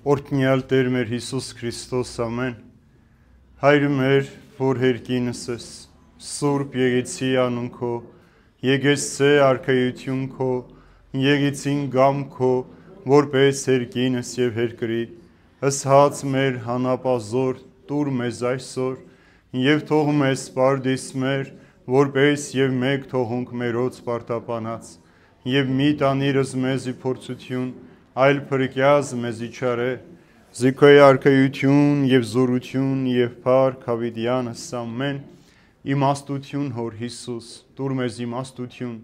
Օրհնյալ Տեր մեր Հիսուս Քրիստոս ամեն, Հայր մեր, որ հերկինս ես, Սուրբ եկեցի անուն քո, եկեցե արքայություն քո, եկեցին գամ քո, որպես հերկինս եւ հերկրի, հսած մեր հանապազոր, տուր մեզ այսօր, եւ թող մեզ պարդիս մեր, որպես եւ մեկ թողունք մերոց պարտապանած, եւ մի տանիրս մեզի փորձություն, այլ փրկյազ մեզի չարե, զիքոյ արքայություն եւ զորություն եւ փառք հավիտյանս ամեն, իմաստություն հոր Հիսուս, տուր մեզ իմաստություն,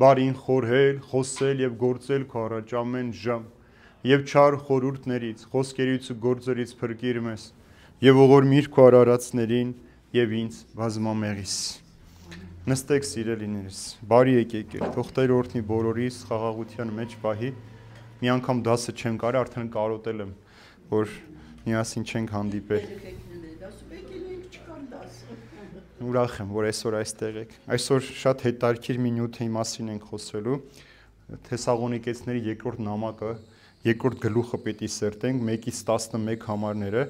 բարին խորհել, խոսել եւ գործել քո առաջ ամեն ժամ, եւ չար խորհուրդներից, խոսքերից ու գործերից փրկիր մեզ, եւ ողորմիր քո արարածներին եւ ինձ բազմամեղիս։ Նստեք սիրելիներս, բարի եկեք, թող Տեր օրհնի բոլորիս խաղաղության մեջ պահի։ Մի անգամ դասը չեմ կարա, արդեն կարոտել եմ, որ միասին չենք հանդիպել։ Ուրախ եմ, որ այսօր այստեղ եք։ Այսօր շատ հետաքրքիր մի նյութի մասին ենք խոսելու։ Թեսաղոնիկեցիների երկրորդ նամակը, երկրորդ գլուխը պիտի սերտենք, 1-ից 11 համարները։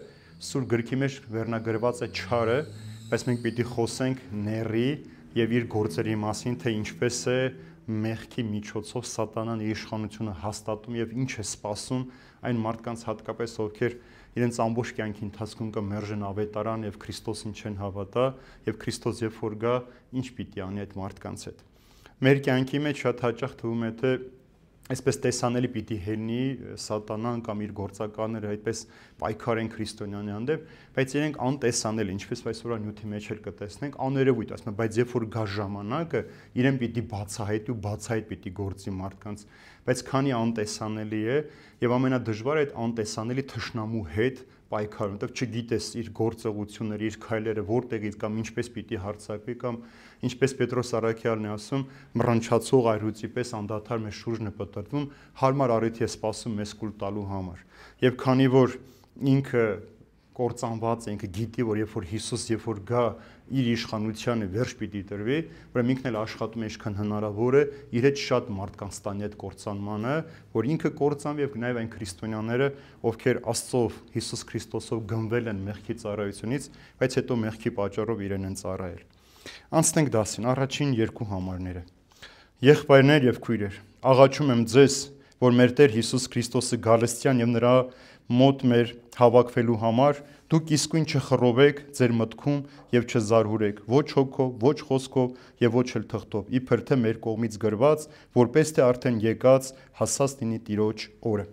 Սուրբ գրքի մեջ վերնագրված է չարը, բայց մենք պիտի խոսենք ների եւ իր գործերի մասին, թե ինչպես է մեղքի միջոցով սատանան իր իշխանությունը հաստատում եւ ինչ է սպասում այն մարդկանց հատկապես ովքեր իրենց ամբողջ կյանքի ընթացքում կմերժեն ավետարան եւ Քրիստոսին չեն հավատա եւ Քրիստոս երբ որ գա ինչ պիտի անի այդ մարդկանց հետ։ Մեր կյանքի մեջ շատ հաճախ թվում է թե այսպես տեսանելի պիտի հելնի սատանան կամ իր գործականները այդպես պայքարեն քրիստոնյանի հանդեպ, բայց իրենք անտեսանելի, ինչպես այսօր նյութի մեջ էլ կտեսնենք, աներևույթ, ասում եմ, բայց երբ որ գա ժամանակը, իրեն պիտի բացահայտի ու բացահայտ պիտի գործի մարդկանց, բայց քանի անտեսանելի է եւ ամենադժվարը այդ անտեսանելի թշնամու հետ պայքարում, որտեղ չգիտես իր գործողությունները, իր քայլերը որտեղից կամ ինչպես պիտի հարձակվի կամ ինչպես Պետրոս Առաքյալն է ասում, մռնչացող այրուծի պես անդադար մեր շուրջն է պտտվում, հարմար առիթ է սպասում մեզ կուլ տալու համար։ Եվ քանի որ ինքը կործանված է, ինքը գիտի, որ երբ որ Հիսուս երբ որ գա իր իշխանությանը վերջ պիտի տրվի, ուրեմն ինքն էլ աշխատում է ինչքան հնարավոր է իր հետ շատ մարդկանց տանի այդ կործանմանը, որ ինքը կործանվի եւ նաեւ այն քրիստոնյաները, ովքեր Աստծով Հիսուս Քրիստոսով գնվել են մեղքի ծառայությունից, բայց հետո մեղքի պատճառով իրեն են ծառայել։ Անցնենք դասին, առաջին երկու համարները։ Եղբայրներ եւ քույրեր, աղաչում եմ ձեզ, որ մեր Տեր Հիսուս Քրիստոսը գալստյան եւ նրա մոտ մեր հավաքվելու համար դուք իսկույն չխռովեք ձեր մտքում եւ չզարհուրեք ոչ հոգով, ոչ խոսքով եւ ոչ էլ թղթով, իբր թե մեր կողմից գրված, որպես թե արդեն եկած հասած լինի Տիրոջ օրը։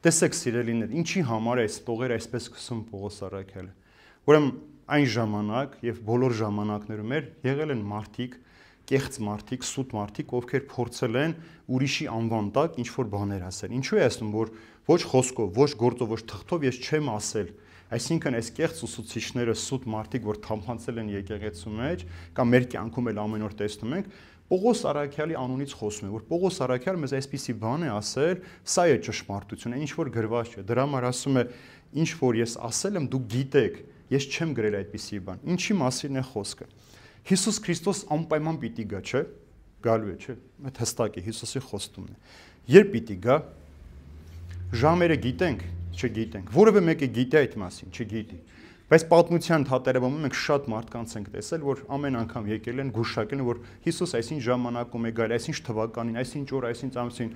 Տեսեք սիրելիներ, ինչի համար է այս տողերը այսպես սկսում Պողոս Առաքյալը։ Ուրեմն այն ժամանակ եւ բոլոր ժամանակներում եղել են մարդիկ, կեղծ մարդիկ, սուտ մարդիկ, ովքեր փորձել են ուրիշի անվան տակ ինչ որ բաներ ասել։ Ինչու է ասում, որ ոչ խոսքով, ոչ գործով, ոչ թղթով ես չեմ ասել։ Այսինքն այս կեղծ ուսուցիչները, սուտ մարդիկ, որ թափանցել են եկեղեցու մեջ, կամ մեր կյանքում էլ ամեն օր տեսնում ենք, Պողոս Առաքյալի անունից խոսում է, որ Պողոս Առաքյալը մեզ այսպիսի բան է ասել, սա է ճշմարտությունը, ինչ որ գրված չէ։ Դրա համար ասում է, ինչ որ ես ասել եմ, դուք գիտեք, ես չեմ գրել այդպիսի բան։ Ինչի մասին է խոսքը։ Հիսուս Քրիստոս անպայման պիտի գա, չէ՞։ Գալու է, չէ՞։ Այդ հստակ է Հիսուսի խոստումն է։ Երբ պիտի գա, ժամերը գիտենք, չգիտենք։ Որևէ մեկը գիտի այդ մասին, չգիտի։ Բայց պատմության թատերաբանում մենք շատ մարդկանց ենք տեսել, որ ամեն անգամ եկել են գուշակել, որ Հիսուս այսինչ ժամանակում է գալ, այսինչ թվականին, այսինչ օր, այսինչ ամսին։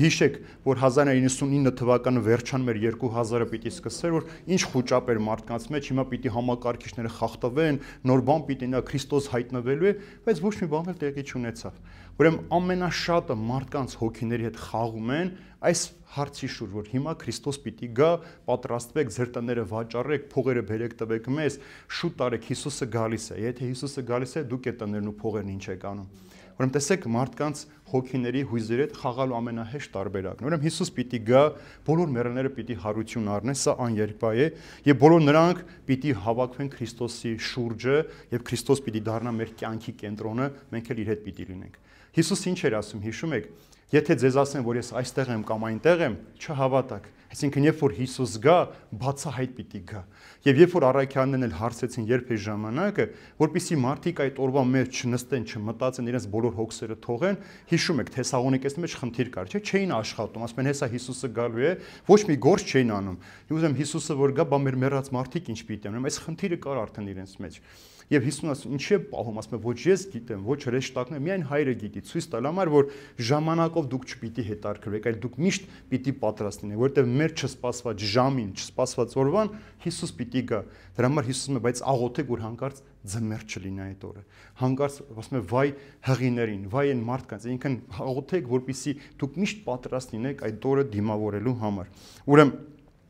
Հիշեք, որ 1999 թվականը վերջանում էր 2000-ը պիտի սկսեր, որ ինչ խոճապ էր մարդկանց մեջ, հիմա պիտի համակարգիչները խախտվեն, նոր բան պիտի նա Քրիստոս հայտնվելու է, բայց ոչ մի բան էլ տեղի չունեցավ։ Ուրեմն ամենաշատը մարդկանց հոգիների հետ խաղում են այս հարցի շուրջ, որ հիմա Քրիստոս պիտի գա, պատրաստվեք, ձեր տները վաճառեք, փողերը բերեք տվեք մեզ, շուտ արեք, Հիսուսը գալիս է։ Եթե Հիսուսը գալիս է, դուք այդ տներն ու փողերն ինչ եք անում։ Ուրեմն տեսեք մարդկանց հոգիների հույզերի հետ խաղալու ամենահեշտ տարբերակն։ Ուրեմն Հիսուս պիտի գա, բոլոր մեռելները պիտի հարություն առնեն, սա աներկա է, եւ բոլոր նրանք պիտի հավաքվեն Քրիստոսի շուրջը, եւ Քրիստոս պիտի դառնա մեր կյանքի կենտրոնը, մենք էլ իր հետ պիտի լինենք։ Հիսուս ինչ էր ասում, հիշում եք, Եթե ձեզ ասեմ, որ ես այստեղ եմ կամ այնտեղ եմ, չհավատաք։ Այսինքն, երբ որ Հիսուս գա, բացահայտ պիտի գա։ Եվ երբ որ առաքյալներն էլ հարցեցին երբ է ժամանակը, որpիսի մարդիկ այդ օրվա մեջ չնստեն, չմտածեն, իրենց բոլոր հոգսերը թողեն, հիշում եք, Թեսաղոնիկես մեջ խնդիր կար, չէ՞, չէին աշխատում, ասում են, հեսա Հիսուսը գալու է, ոչ մի գործ չէին անում։ Ուզում Հիսուսը որ գա, բա մեր մեռած մարդիկ ինչ պիտի անեն, այս խնդիրը կար արդեն իրենց մեջ։ Եվ Հիսուսն ասում, ինչի է պահում, ասում է, ոչ ես գիտեմ, ոչ հրեշտակները, միայն Հայրը գիտի, ցույց տալ համար, որ ժամանակով դուք չպիտի հետարկվեք, այլ դուք միշտ պիտի պատրաստ լինեք, որովհետև մեր չսպասված ժամին, չսպասված օրվան Հիսուս պիտի գա։ Դրա համար Հիսուսը, բայց աղոթեք, որ հանկարծ ձմեռ չլինի այդ օրը։ Հանկարծ ասում է, վայ հղիներին, վայ այն մարդկանց, այնքան աղոթեք, որպեսզի դուք միշտ պատրաստ լինեք այդ օրը դիմավորելու համար։ Ուրեմն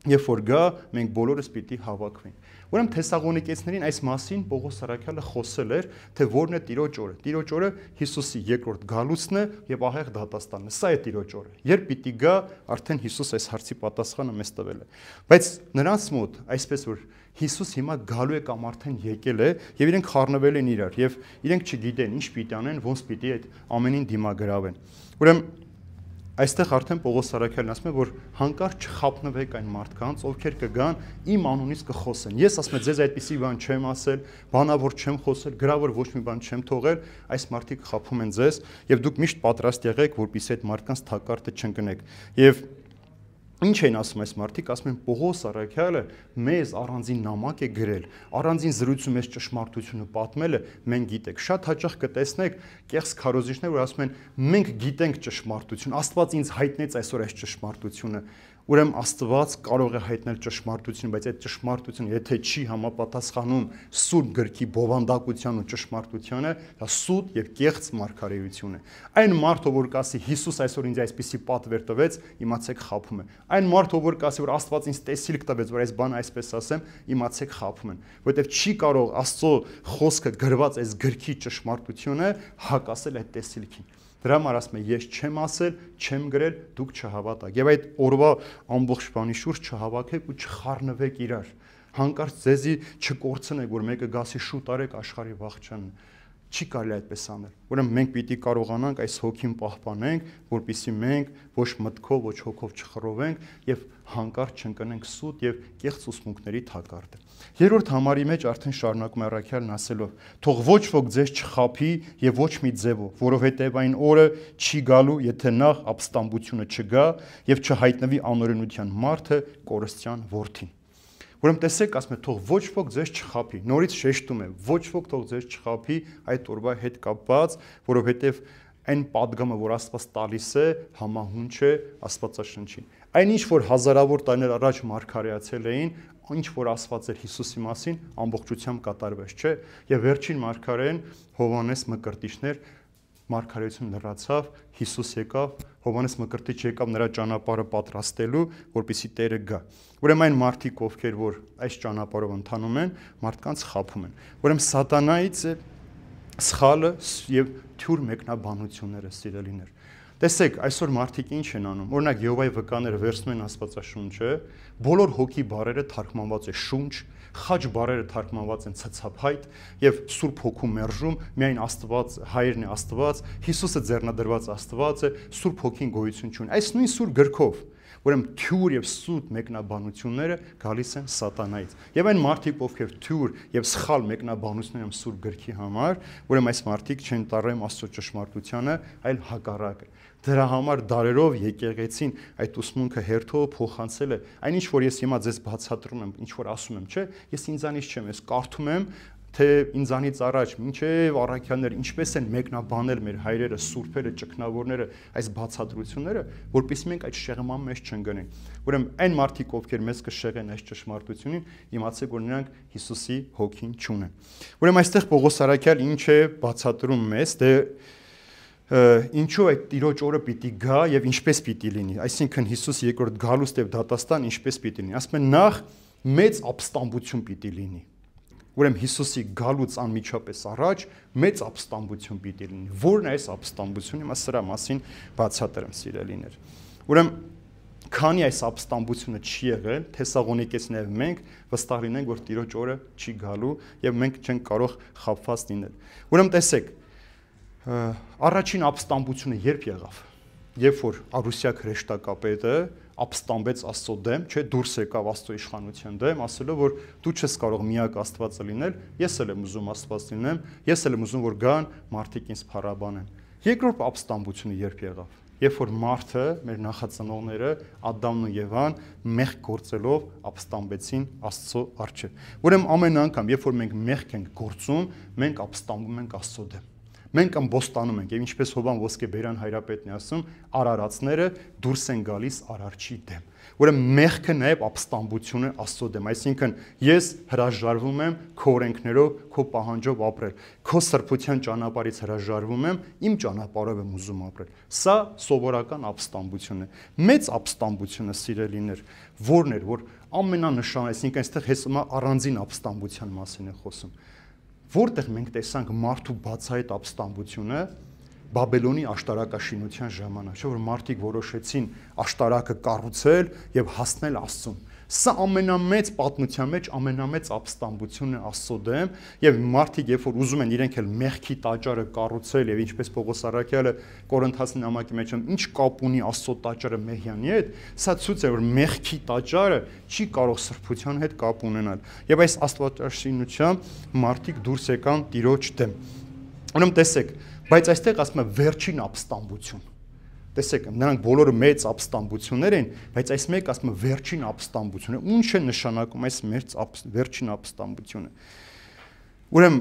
երբ որ գա, մենք բոլորս պիտի հավաքվենք։ Ուրեմն Թեսաղոնիկեցիներին այս մասին Պողոս առաքյալը խոսել էր, թե որն է Տիրոջ օրը։ Տիրոջ օրը Հիսուսի երկրորդ գալուցն է եւ ահեղ դատաստանն է։ Սա է Տիրոջ օրը։ Երբ պիտի գա, արդեն Հիսուս այս հարցի պատասխանը մեզ տվել է։ Բայց նրանց մոտ, այսպես որ Հիսուս հիմա գալու է կամ արդեն եկել է եւ իրենք խառնվել են իրար եւ իրենք չգիտեն ինչ պիտի անեն, ոնց պիտի այդ ամենին դիմագրավեն։ Ուրեմն այստեղ արդեն Պողոս առաքյալն ասում է, որ հանկարծ չխափնվեք այն մարդկանց, ովքեր կգան իմ անունից կխոսեն։ Ես ասում եմ, ձեզ այդպիսի բան չեմ ասել, բանավոր չեմ խոսել, գրավոր ոչ մի բան չեմ թողել, այս մարդիկ խափում են ձեզ եւ դուք միշտ պատրաստ եղեք, որպեսզի այդ մարդկանց թակարդը չընկնեք։ Եվ ինչ են ասում այս մարդիկ, ասում են Պողոս առաքյալը մեզ առանձին նամակ է գրել, առանձին զրույցում մեզ ճշմարտությունը պատմել է, մենք գիտենք։ Շատ հաճախ կտեսնեք կեղծ քարոզիչներ, որ ասում են մենք գիտենք ճշմարտություն, Աստված ինձ հայտնեց այսօր այս ճշմարտությունը։ Ուրեմն Աստված կարող է հայտնել ճշմարտություն, բայց այդ ճշմարտությունը եթե չի համապատասխանում Սուրբ գրքի բովանդակության ու ճշմարտությանը, դա սուտ եւ կեղծ մարգարեություն է։ Այն մարդը, որ կասի Հիսուս այսօր ինձ այսպիսի պատվեր տվեց, իմացեք խափում է։ Այն մարդը, որ կասի, որ Աստված ինձ տեսիլք տվեց, որ այս բանը այսպես ասեմ, իմացեք խափում են, որովհետեւ չի կարող Աստծո խոսքը գրված այս գրքի ճշմարտությունը հակասել այդ տեսիլքին։ Դրա համար ասում եմ, ես չեմ ասել, չեմ գրել, դուք չհավատաք։ Եվ այդ օրվա ամբողջ բանի շուրջ չհավաքեք ու չխառնվեք իրար։ Հանկարծ ձեզի չկորցնեք, որ մեկը գասի շուտ արեք աշխարհի վաղճանը։ Չի կարելի այդպես անել։ Ուրեմն մենք պիտի կարողանանք այս հոգին պահպանենք, որպեսզի մենք ոչ մտքով, ոչ հոգով չխռովենք եւ հանկարծ չընկնենք սուտ եւ կեղծ ուսմունքների թակարդը։ Երրորդ համարի մեջ արդեն շարունակում է առաքյալն ասելով. թող ոչ ոք ձեզ չխափի եւ ոչ մի ձևով, որովհետեւ այն օրը չի գալու, եթե նախ ապստամբությունը չգա եւ չհայտնվի անօրենության մարդը կորստյան որդին։ Ուրեմն տեսեք, ասում է, թող ոչ ոք ձեզ չխափի։ Նորից շեշտում է, ոչ ոք թող ձեզ չխափի այդ օրվա հետ կապված, որովհետև այն падգամը, որ Աստված տալիս է, համահունչ է Աստվածաշնչին։ Այն ինչ որ հազարավոր տարիներ առաջ մարգարեացել էին, ինչ որ ասված էր Հիսուսի մասին, ամբողջությամբ կատարվեց, չէ՞։ Եվ վերջին մարգարեն Հովհաննես Մկրտիչներ մարգարեություն լրացավ, Հիսուս եկավ, Հովհաննես Մկրտիչ եկավ նրա ճանապարհը պատրաստելու, որպեսզի Տերը գա։ Ուրեմն այն մարդիկ, ովքեր որ այս ճանապարհով ընթանում են, մարդկանց խափում են։ Ուրեմն սատանայից է սխալը եւ թյուր մեկնաբանությունները, սիրելիներ։ Տեսեք, այսօր մարդիկ ինչ են անում։ Օրինակ Եհովայի վկաները վերցնում են Աստվածաշունչը, բոլոր հոգի բառերը թարգմանված է շունչ, խաչ բառերը թարգմանված են ցցափայտ եւ Սուրբ Հոգու մերժում, միայն Աստված, Հայրն է Աստված, Հիսուսը ձեռնադրված Աստված է, Սուրբ Հոգին գոյություն չունի։ Այս նույն Սուրբ գրքով ուրեմն թյուր եւ սուտ մեկնաբանությունները գալիս են սատանայից։ Եվ այն մարդիկ, ովքեր թյուր եւ սխալ մեկնաբանություններ են Սուրբ գրքի համար, ուրեմն այս մարդիկ չեն տարրում Աստծո ճշմարտությանը, այլ հակառակը։ Դրա համար դարերով եկեղեցին այդ ուսմունքը հերթով փոխանցել է։ Այնինչ որ ես հիմա ձեզ բացատրում եմ, ինչ որ ասում եմ, չէ՞, ես ինձանից չեմ, ես կարդում եմ, թե ինձանից առաջ մինչև առաքյալներ ինչպես են մեկնաբանել մեր հայրերը, սուրբերը, ճգնավորները այս բացատրությունները, որպեսզի մենք այդ շեղման մեջ չընկնենք։ Ուրեմն այն մարդիկ, ովքեր մեզ կշեղեն այս ճշմարտությունին, իմացեք, որ նրանք Հիսուսի հոգին չունեն։ Ուրեմն այստեղ Պողոս առաքյալ ինչ է բացատրում մեզ, թե ինչու այդ Տիրոջ օրը պիտի գա եւ ինչպես պիտի լինի, այսինքն Հիսուս երկրորդ գալուստ եւ դատաստան ինչպես պիտի լինի։ Ասում են նախ մեծ ապստամբություն պիտի լինի։ Ուրեմն Հիսուսի գալուց անմիջապես առաջ մեծ ապստամբություն պիտի լինի։ Որն է այս ապստամբությունը, հիմա սրա մասին բացատրեմ, սիրելիներ։ Ուրեմն քանի այս ապստամբությունը չի եղել, Թեսաղոնիկեցիներ մենք վստահ լինենք, որ Տիրոջ օրը չի գալու եւ մենք չենք կարող խաբված լինել։ Ուրեմն տեսեք, առաջին ապստամբությունը երբ եղավ։ երբ որ Արուսյակ հրեշտակապետը ապստամբեց Աստծո դեմ, չէ, դուրս եկավ Աստծո իշխանության դեմ, ասելով որ դու չես կարող միակ Աստվածը լինել, ես էլ եմ ուզում Աստված լինեմ, ես էլ եմ ուզում որ գան մարդիկ ինձ փառաբանեն։ Երկրորդ ապստամբությունը երբ եղավ, երբ որ մարդը, մեր նախածնողները, Ադամն ու Եվան մեղք գործելով ապստամբեցին Աստծո առջև։ Ուրեմն ամեն անգամ, երբ որ մենք մեղք ենք գործում, մենք ապստամբում ենք Աստծո դեմ։ Մենք ամբոստանում ենք, եւ ինչպես Հովան Ոսկեբերյան հայրապետն է ասում, արարածները դուրս են գալիս արարչի դեմ։ Ուրեմն մեղքը նաև ապստամբություն է Աստծո դեմ, այսինքն ես հրաժարվում եմ քո օրենքներով, քո պահանջով ապրել, քո սրբության ճանապարհից հրաժարվում եմ, իմ ճանապարհով եմ ուզում ապրել։ Սա սովորական ապստամբություն է։ Մեծ ապստամբությունը, սիրելիներ, որն էր, որ ամենանշան, այսինքն այստեղ հեսա առանձին ապստամբության մասին է խոսում։ Որտեղ մենք տեսանք մարդու բացահայտ ապստամբությունը Բաբելոնի աշտարակաշինության ժամանակ, չէ՞ որ մարդիկ որոշեցին աշտարակը կառուցել եւ հասնել Աստծուն։ Սա ամենամեծ պատմության մեջ ամենամեծ ապստամբությունն է Աստծո դեմ, եւ մարդիկ երբ որ ուզում են իրենք էլ մեղքի տաճարը կառուցել եւ ինչպես Պողոս Առաքյալը Կորինթացի նամակի մեջ ինչ կապ ունի Աստծո տաճարը մեհյանի հետ, սա ցույց է որ մեղքի տաճարը չի կարող սրբության հետ կապ ունենալ։ Եվ այս աստվածաշինությամբ մարդիկ դուրս եկան Տիրոջ դեմ։ Ուրեմն տեսեք, բայց այստեղ ասում է վերջին ապստամբություն։ Տեսեք, նրանք բոլորը մեծ ապստամբություններ են, բայց այս մեկը ասում է վերջին ապստամբությունը։ Ինչ է նշանակում այս վերջին ապստամբությունը։ Ուրեմն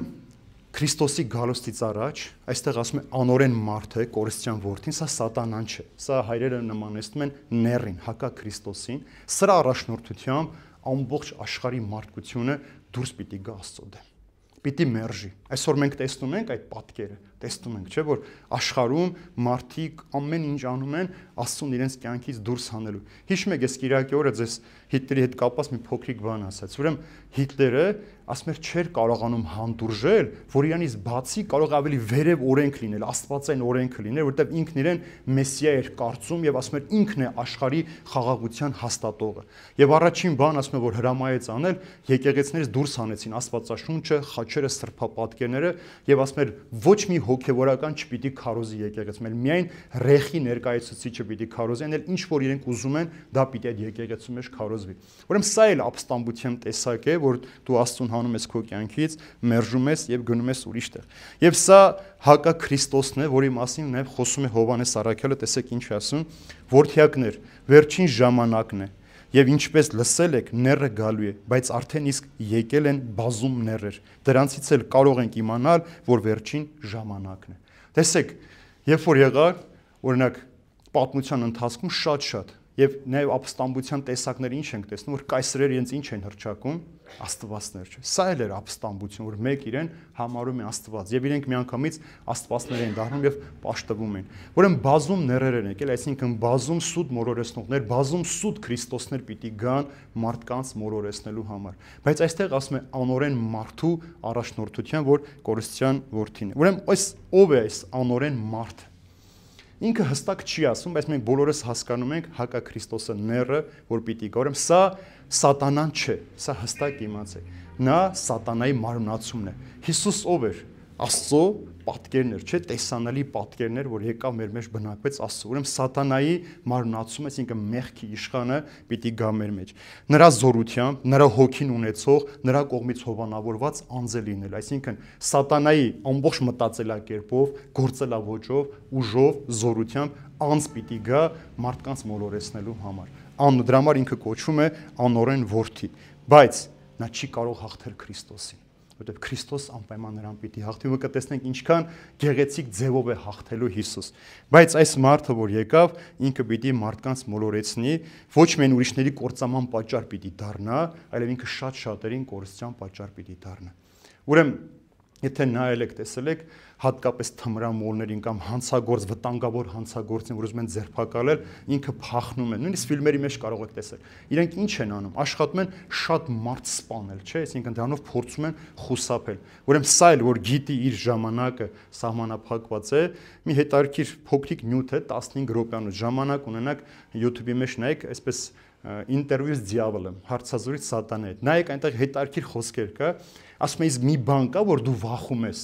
Քրիստոսի գալուստից առաջ այստեղ ասում է անօրեն մարդը, կորստյան որդին, սա սատանան չէ։ Սա հայրերը նմանեցնում են ներին, հակա Քրիստոսին։ Սրա առաջնորդությամբ ամբողջ աշխարհի մարդկությունը դուրս պիտի գա Աստծո դեմ։ Պիտի մերժի։ Այսօր մենք տեսնում ենք այդ պատկերը, տեսնում ենք, չէ՞ որ աշխարհում մարդիկ ամեն ինչ անում են Աստծուն իրենց կյանքից դուրս հանելու։ Հիշում եք, ես Կիրակի օրը ձեզ Հիտլերի հետ կապված մի փոքրիկ բան ասաց։ Ուրեմն Հիտլերը ասում էր չէր կարողանում հանդուրժել, որ իրանից բացի կարող ավելի վերև օրենք լինել, աստվածային օրենքը լինել, որտեղ ինքն իրեն մեսիա էր կարծում եւ ասում էր ինքն է աշխարհի խաղաղության հաստատողը։ Եվ առաջին բան ասում է որ հրամայեց անել, եկեղեցիներից դուրս հանեցին Աստվածաշունչը, խաչերը, սրբապատկերները եւ ասում էր ոչ մի հոգեվորական չպիտի քարոզի եկեղեցում, այլ միայն ռեխի ներկայացուցիչը պիտի քարոզի, այլ ինչ որ իրենք ուզում են, դա պիտի այդ եկեղեցու մեջ քարոզվի։ Ուրեմն սա էլ ապստամբության տեսակ է, որ դու Աստծուն հանում ես քո կյանքից, մերժում ես եւ գնում ես ուրիշ տեղ։ Եվ սա հակա Քրիստոսն է, որի մասին նաեւ խոսում է Հովհաննես Առաքյալը, տեսեք ինչ է ասում, որդյակներ, վերջին ժամանակն է։ Եվ ինչպես լսել եք, նեռը գալու է, բայց արդեն իսկ եկել են բազում նեռեր։ Դրանցից էլ կարող ենք իմանալ, որ վերջին ժամանակն է։ Տեսեք, երբ որ եղավ, օրինակ, պատմության ընթացքում շատ եւ նաեւ ապստամբության տեսակները ինչ ենք տեսնում, որ կայսրերը իրենց ինչ են հրճակում, աստվածներ չէ։ Սա էլ էր ապստամբություն, որ մեկ իրեն համարում է աստված եւ իրենք միանգամից աստվածներ են դառնում եւ պաշտվում են։ Ուրեմն բազում ներեր են եկել, այսինքն բազում սուտ մորորեսնողներ, բազում սուտ Քրիստոսներ պիտի գան մարդկանց մորորեսնելու համար։ Բայց այստեղ ասում է անօրեն մարդու առաջնորդության, որ կորստյան որդին է։ Ուրեմն այս ով է այս անօրեն մարդը։ Ինքը հստակ չի ասում, բայց մենք բոլորս հասկանում ենք հակա Քրիստոսը նեռը, որ պիտի գա։ Ուրեմն սա սատանան չէ, սա հստակ իմացեք։ Նա սատանայի մարմնացումն է։ Հիսուս ով էր։ Աստծո պատկերներ, չէ, տեսանելի պատկերներ, որ եկավ մեր մեջ բնակվեց Աստծո։ Ուրեմն սատանայի մարմնացումը, այսինքն մեղքի իշխանը պիտի գա մեր մեջ։ Նրա զորությամբ, նրա հոգին ունեցող, նրա կողմից հովանավորված անձ է լինել, այսինքն սատանայի ամբողջ մտածելակերպով, գործելավոճով, ուժով, զորությամբ անձ պիտի գա մարդկանց մոլորեցնելու համար։ Դրա համար ինքը կոչվում է անօրեն որդի, բայց նա չի կարող հաղթել Քրիստոսին, որտեղ Քրիստոս անպայման նրան պիտի հաղթի։ Ու կտեսնենք ինչքան գեղեցիկ ձևով է հաղթելու Հիսուս։ Բայց այս մարդը, որ եկավ, ինքը պիտի մարդկանց մոլորեցնի, ոչ միայն ուրիշների կործանման պատճառ պիտի դառնա, այլև ինքը շատ-շատերին կորստյան պատճառ պիտի դառնա։ Ուրեմն եթե նայել եք, տեսել եք, հատկապես թմրամոլներին կամ հանցագործ, վտանգավոր հանցագործին, որ ուզում են ձերբակալել, ինքը փախնում է։ Նույնիսկ ֆիլմերի մեջ կարող եք տեսել։ Իրենք ինչ են անում, աշխատում են շատ մարդ սպանել, չէ՞, այսինքն դրանով փորձում են խուսափել։ Ուրեմն սա էլ որ գիտի իր ժամանակը սահմանափակված է, մի հետարքիր փոքրիկ նյութ է 15 րոպեանոց ժամանակ ունենաք YouTube-ի մեջ նայեք, այսպես ինտերվյուս դիավոլը, հարցազրույց սատանայի հետ։ Նայեք այնտեղ հետարքիր խոսքեր կա, ասում է, իսկ մի բան կա, որ դու վախում ես։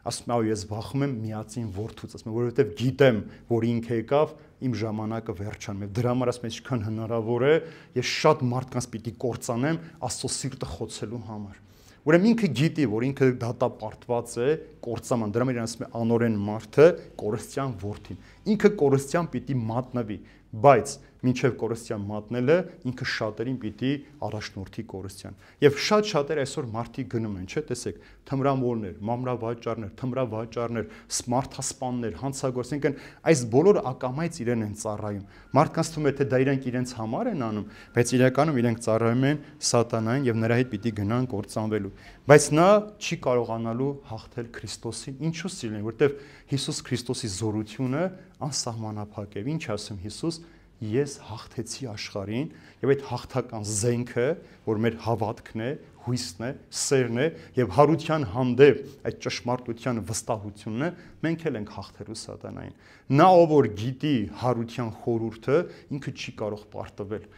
ասում է, ես վախում եմ միածին որդուց, ասում է, որովհետև գիտեմ, որ ինքը եկավ, իմ ժամանակը վերջանում է։ Դրա համար ասում եմ, ինչքան հնարավոր է, ես շատ մարդկանց պիտի կործանեմ Աստծո սիրտը խոցելու համար։ Ուրեմն ինքը գիտի, որ ինքը դատապարտված է կործանման, դրա համար ասում է անօրեն մարդը կորստյան որդին։ Ինքը կորստյան պիտի մատնվի, բայց մինչև կորստյան մատնելը ինքը շատերին պիտի առաջնորդի կորստյան։ Եվ շատ շատեր այսօր մարդիկ գնում են, չէ՞, տեսեք, թմրամոլներ, մամրավաճառներ, թմրավաճառներ, սմարթասպաններ, հանցագործներ, այս բոլորը ակամայից իրեն են ծառայում։ Մարդկանց թվում է, թե դա իրենք իրենց համար են անում, բայց իրականում իրենք ծառայում են սատանային եւ նրա հետ պիտի գնան կործանվելու։ Բայց նա չի կարողանալու հաղթել Քրիստոսին։ Ինչու՞ սիրելին, որտեվ Հիսուս Քրիստոսի զորությունը անսահմանափակ է։ Ինչ ասում Հիսուս, ես հաղթեցի աշխարհին եւ այդ հաղթական զենքը, որ մեր հավատքն է, հույսն է, սերն է եւ հարության հանդեպ այդ ճշմարտության վստահությունն է, մենք էլ ենք հաղթելու սատանային։ Նա ով որ գիտի հարության խորհուրդը, ինքը չի կարող պարտվել։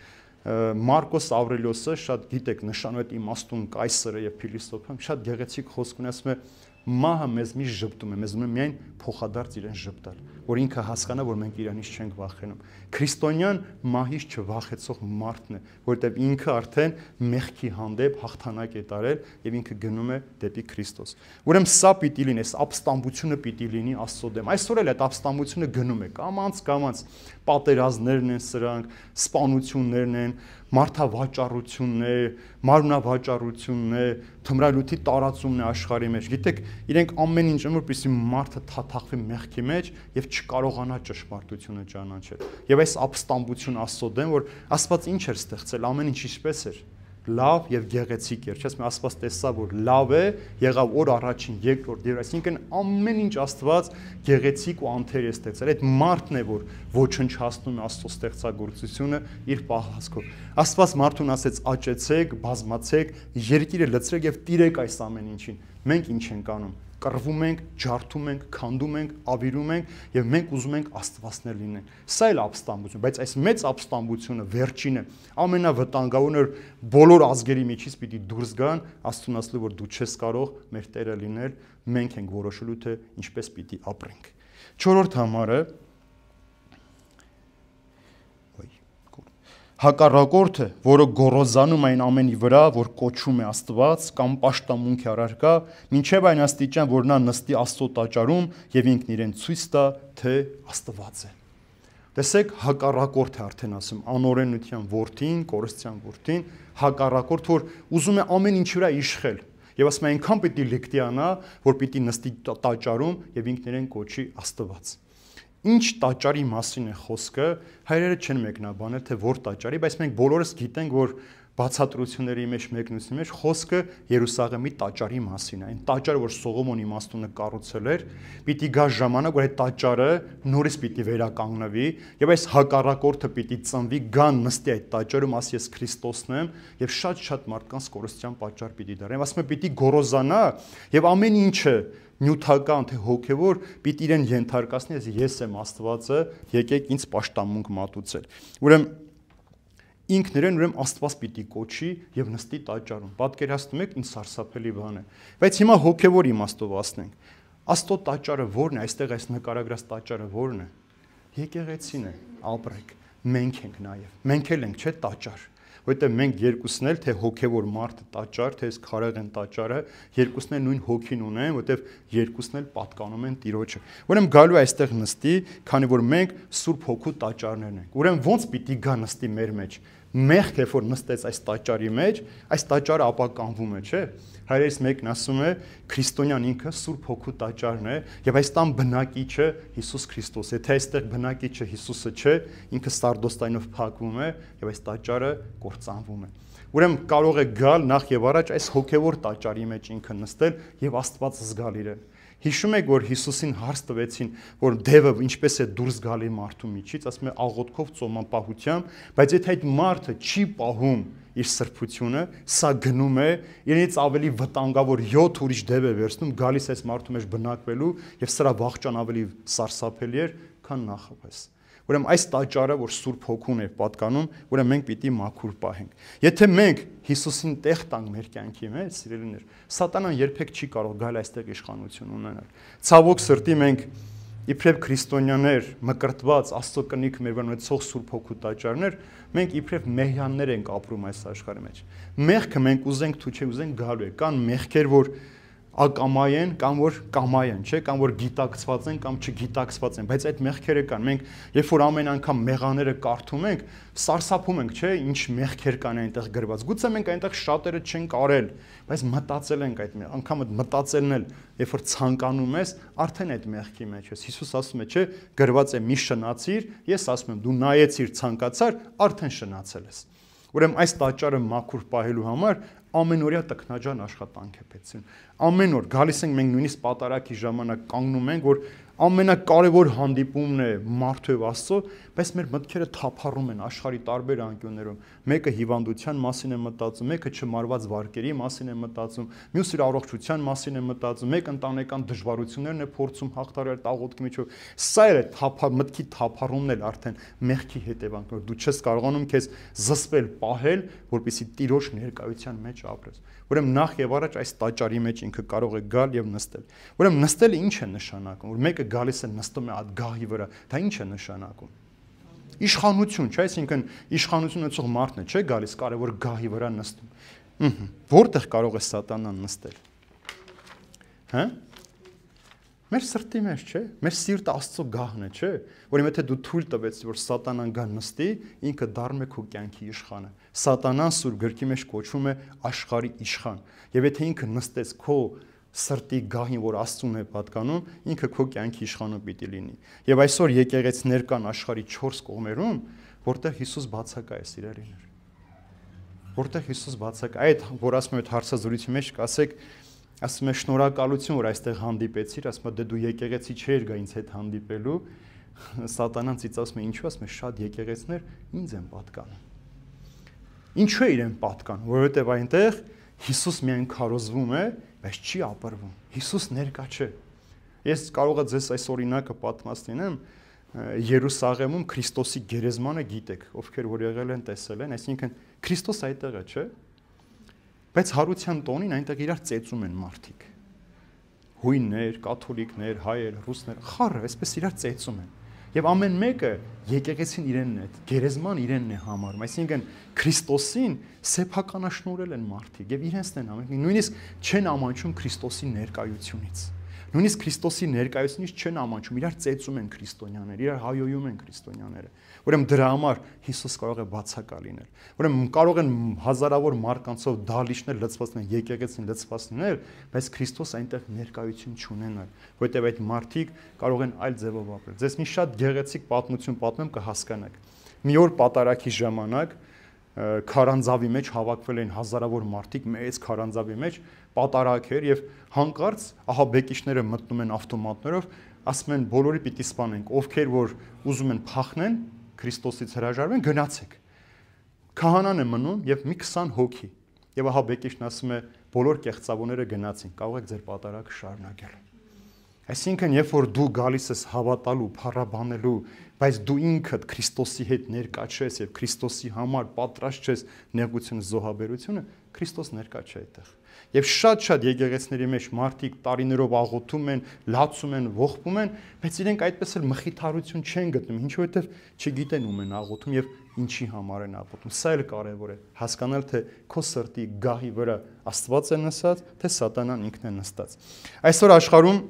Մարկոս Ավրելիոսը շատ գիտեք նշանում այդ իմաստուն կայսրը եւ փիլիսոփան շատ գեղեցիկ խոսք ունի, ասում է մահը մեզ մի ժպտում է, մեզ ունում է միայն փոխադարձ իրեն ժպտալ, որ ինքը հասկանա, որ մենք իրանից չենք վախենում։ Քրիստոնյան մահից չվախեցող մարդն է, որտեղ ինքը արդեն մեղքի հանդեպ հաղթանակ է տարել եւ ինքը գնում է դեպի Քրիստոս։ Ուրեմն սա պիտի լինի, այս ապստամբությունը պիտի լինի Աստծո դեմ։ Այսօր էլ այդ ապստամբությունը գնում է, կամած պատերազմներն են սրանք, սպանություններն են, մարդավաճառությունն է, մարմնավաճառությունն է, թմրալութի տարածումն է աշխարհի մեջ։ Գիտեք, իրենք ամեն ինչ անում, որպեսզի մարդը թաթախվի մեղքի մեջ եւ չկարողանա ճշմարտությունը ճանաչել։ Եվ այս ապստամբություն Աստծո դեմ, որ Աստված ինչ էր ստեղծել, ամեն ինչ ինչպես էր լավ եւ գեղեցիկ էր, չէ՞, Աստված տեսա, որ լավ է, եղավ օր առաջին, երկրորդ, այսինքն ամեն ինչ Աստված գեղեցիկ ու անթեր է ստեղծել։ Այդ մարդն է, որ ոչնչացնում է Աստծո ստեղծագործությունը իր պահվածքով։ Աստված մարդուն ասեց՝ աճեցեք, բազմացեք, երկիրը լցրեք եւ տիրեք այս ամեն ինչին։ Մենք ինչ ենք անում։ Կռվում ենք, ջարդում ենք, քանդում ենք, ավիրում ենք եւ մենք ուզում ենք աստվածներ լինեն։ Սա էլ ապստամբություն, բայց այս մեծ ապստամբությունը վերջինը ամենավտանգավորն է, բոլոր ազգերի միջից պիտի դուրս գան, Աստծուն ասելու, որ դու չես կարող մեր Տերը լինել, մենք ենք որոշելու թե ինչպես պիտի ապրենք։ 4-րդ համարը հակառակորդը, որը գոռոզանում այն ամենի վրա, որ կոչվում է Աստված կամ պաշտամունք է առարկա, մինչև այն աստիճան, որ նա նստի Աստծո տաճարում եւ ինքն իրեն ցույց տա, թե Աստված է։ Տեսեք, հակառակորդ է արդեն ասում, անօրենության որդին, կորստյան որդին, հակառակորդ, որ ուզում է ամեն ինչի վրա իշխել։ Եվ ասում է այնքան պիտի լիկտիանա, որ պիտի նստի տաճարում եւ ինքն իրեն կոչի Աստված։ Ինչ տաճարի մասին է խոսքը, հայրերը չեն մեկնաբանել, թե որ տաճարի, բայց մենք բոլորս գիտենք, որ բացատրությունների մեջ մեկնությունի մեջ խոսքը Երուսաղեմի տաճարի մասին է։ Այն տաճարը, որ Սողոմոն իմաստունը կառուցել էր, պիտի գա ժամանակ, որ այդ տաճարը նորից պիտի վերականգնվի, եւ այս հակառակորդը պիտի ծնվի, գան նստի այդ տաճարում, ասի ես Քրիստոսն եմ, եւ շատ մարդկանց կորստյան պատճառ պիտի դառնա։ Ասում է պիտի գոռոզանա եւ ամեն ինչը նյութական թե հոգևոր պիտի իրեն ենթարկացնի, ես եմ Աստվածը, եկեք ինձ պաշտամունք մատուցել։ Ուրեմն ինքն իրեն Աստված պիտի կոչի եւ նստի տաճարում։ Պատկերացնում եք, ինչ սարսափելի բան է։ Բայց հիմա հոգևոր իմաստով ասնենք։ Աստծո տաճարը ո՞րն է, այստեղ այս նկարագրած տաճարը ո՞րն է։ Եկեղեցին է, ապրեք։ Մենք ենք նաեւ։ Մենք էլ ենք, չէ՞, տաճար։ Որտեղ մենք երկուսն էլ, թե հոգևոր մարդը տաճար, թե այս քարեղեն տաճարը, երկուսն էլ նույն հոգին ունեն, որտեղ երկուսն էլ պատկանում են Տիրոջը։ Ուրեմն գալու է այստեղ նստի, քանի որ մենք Սուրբ Հոգու տաճարներն ենք։ Ուրեմն ո՞նց պիտի գա նստի մեր մեջ։ Մեղք է, որ նստեց այս տաճարի մեջ, այս տաճարը ապականվում է, չէ՞։ Հայրերից մեկն ասում է, քրիստոնյան ինքը Սուրբ Հոգու տաճարն է, եւ այս տան բնակիչը Հիսուս Քրիստոս է։ Եթե այստեղ բնակիչը Հիսուսը չէ, ինքը սարդոստայնով փակվում է եւ այս տաճարը կործանվում է։ Ուրեմն կարող է գալ նախ եւ առաջ այս հոգեվոր տաճարի մեջ ինքը նստել եւ Աստված զգալ իրեն։ Հիշում եք, որ Հիսուսին հարց տվեցին, որ դևը ինչպես է դուրս գալի մարդու միջից, ասում է աղոթքով, ծոմապահությամբ, բայց եթե այդ մարդը չի պահում իր սրբությունը, սա գնում է, իրենից ավելի վտանգավոր 7 ուրիշ դև է վերցնում, գալիս այս մարդու մեջ բնակվելու եւ սրա վախճան ավելի սարսափելի էր, քան նախապես։ Ուրեմն այս տաճարը, որ Սուրբ Հոգուն է պատկանում, ուրեմն մենք պիտի մաքուր պահենք։ Եթե մենք Հիսուսին տեղ տանք մեր կյանքի մեջ, սիրելիներ, սատանան երբեք չի կարող գալ այստեղ իշխանություն ունենալ։ Ցավոք սրտի մենք իբրև քրիստոնյաներ, մկրտված Աստծո կնիք մեր վրա ունեցող Սուրբ Հոգու տաճարներ, մենք իբրև մեհյաններ ենք ապրում այս աշխարհի մեջ։ Մեղքը մենք ուզենք თუ չէ ուզենք գալու է։ Կան մեղքեր, որ ակամայ են կամ որ կամայ են, չէ, կամ որ գիտակցված են կամ չգիտակցված են, բայց այդ մեղքերը կան։ Մենք երբ որ ամեն անգամ մեղաները կարդում ենք, սարսափում ենք, չէ, ինչ մեղքեր կան այնտեղ գրված։ Գուցե մենք այնտեղ շատերը չենք արել, բայց մտածել ենք այդ անգամ մտածելն էլ, երբ որ ցանկանում ես, արդեն այդ մեղքի մեջ ես։ Հիսուս ասում է, չէ, գրված է՝ մի շնացիր, ես ասում եմ, դու նայեցիր, ցանկացար, արդեն շնացել ես։ Ուրեմն այս տաճարը մաքուր պահելու համար ամենօրյա տքնաջան աշխատանք է պետք։ Ամեն օր գալիս ենք մենք նույնիսկ պատարակի ժամանակ կանգնում ենք, որ ամենակարևոր հանդիպումն է մարդու եւ Աստծո, բայց մեր մտքերը թափառում են աշխարհի տարբեր անկյուններում։ Մեկը հիվանդության մասին է մտածում, մեկը չմարված վարկերի մասին է մտածում, մյուսը իր առողջության մասին է մտածում, մեկը ընտանեկան դժվարություններն է փորձում հաղթարել տաղոթքի միջով։ Սա է մտքի թափառումն էլ արդեն մեղքի հետևանք, որ դու չես կարողանում քեզ զսպել, պահել, որպեսզի Տիրոջ ներկայության մեջ ապրես։ Ուրեմն նախ եւ առաջ այս տաճարի մեջ ինքը կարող է գալ եւ նստել։ Ուրեմն նստելը ինչ է նշանակում, որ մեկը գալիս է նստում է այդ գահի վրա, դա ինչ է նշանակում։ Իշխանություն, չէ՞, այսինքն իշխանություն ունեցող մարդն է, չէ՞, գալիս կարևոր գահի վրա նստում։ Որտեղ կարող է սատանան նստել։ Հա՞։ Մեր սրտի մեջ, չէ՞, մեր սիրտը Աստծո գահն է, չէ՞, որ եթե դու թույլ տվեցի, որ սատանան գա նստի, ինքը դառնում է քո կյանքի իշխանը։ Սատանան Սուրբ գրքի մեջ կոչվում է աշխարհի իշխան։ Եվ եթե ինքը նստեց քո սրտի գահին, որ Աստծուն է պատկանում, ինքը քո կյանքի իշխանը պիտի լինի։ Եվ այսօր եկեղեցիներ կան աշխարհի 4 կողմերում, որտեղ Հիսուս բացակա է, սիրելիներ։ Որտեղ Հիսուս բացակա, այդ որ ասում եմ այդ հարցազրույցի մեջ կասեք, ասում է շնորհակալություն, որ այստեղ հանդիպեցիր, ասում է դե դու եկեղեցի չէր գա ինձ հետ հանդիպելու, սատանան ծիծաղում է, ինչու, ասում է շատ եկեղեցիներ ինձ են պատկանում։ Ինչու է իրեն պատկան, որովհետև այնտեղ Հիսուս միայն քարոզվում է, բայց չի ապրվում։ Հիսուս ներկա չէ։ Ես կարող եմ ձեզ այս օրինակը պատմեմ, Երուսաղեմում Քրիստոսի գերեզմանը գիտեք, ովքեր որ եղել են, տեսել են, այսինքն Քրիստոս այդտեղ է, չէ՞։ Բայց հարության տոնին այնտեղ իրար ծեծում են մարդիկ։ Հույններ, կաթոլիկներ, հայեր, ռուսներ, խառը, այսպես իրար ծեծում են։ Եվ ամեն մեկը եկեղեցին իրենն է, գերեզման իրենն է համարում, այսինքն Քրիստոսին սեփականաշնորհել են մարդիկ եւ իրենցն են ամեն, նույնիսկ չեն ամաչում Քրիստոսի ներկայությունից։ Նույնիսկ Քրիստոսի ներկայությունից չեն ամաչում, իրար ծեծում են քրիստոնյաները, իրար հայոյում են քրիստոնյաները։ Ուրեմն դրա համար Հիսուս կարող է բացակա լինել։ Ուրեմն կարող են հազարավոր մարկանցով դալիչներ լցվածներ, եկեղեցին լցվածներ, բայց Քրիստոս այնտեղ ներկայություն չունենալ, որովհետև այդ մարդիկ կարող են այլ ձևով ապրել։ Ձեզ մի շատ գեղեցիկ պատմություն պատմեմ կհասկանաք։ Մի օր պատարակի ժամանակ քարանձավի մեջ հավաքվել են հազարավոր մարդիկ, մեծ քարանձավի մեջ պատարակ էր եւ հանկարծ ահաբեկիչները մտնում են ավտոմատներով, ասում են բոլորի պիտի սպանենք, ովքեր որ ուզում են փախնել, Քրիստոսից հրաժարվեն, գնացեք։ Քահանան է մնում եւ մի 20 հոգի։ Եվ ահաբեկիչն ասում է բոլոր կեղծավորները գնացին, կարող եք ձեր պատարակը շարունակել։ Այսինքն, երբ որ դու գալիս ես հավատալու, փառաբանելու, բայց դու ինքդ Քրիստոսի հետ ներկա չես եւ Քրիստոսի համար պատրաստ չես նեղությունը, զոհաբերությունը, Քրիստոս ներկա չէ այդտեղ։ Եվ շատ եկեղեցիների մեջ մարդիկ տարիներով աղոթում են, լացում են, ողբում են, բայց իրենք այդպես էլ մխիթարություն չեն գտնում, ինչու որովհետև չգիտեն ում են աղոթում եւ ինչի համար են աղոթում։ Սա էլ կարեւոր է հասկանալ, թե քո սրտի գահի վրա Աստված է նստած, թե սատանան ինքն է նստած։ Այսօր աշխարհում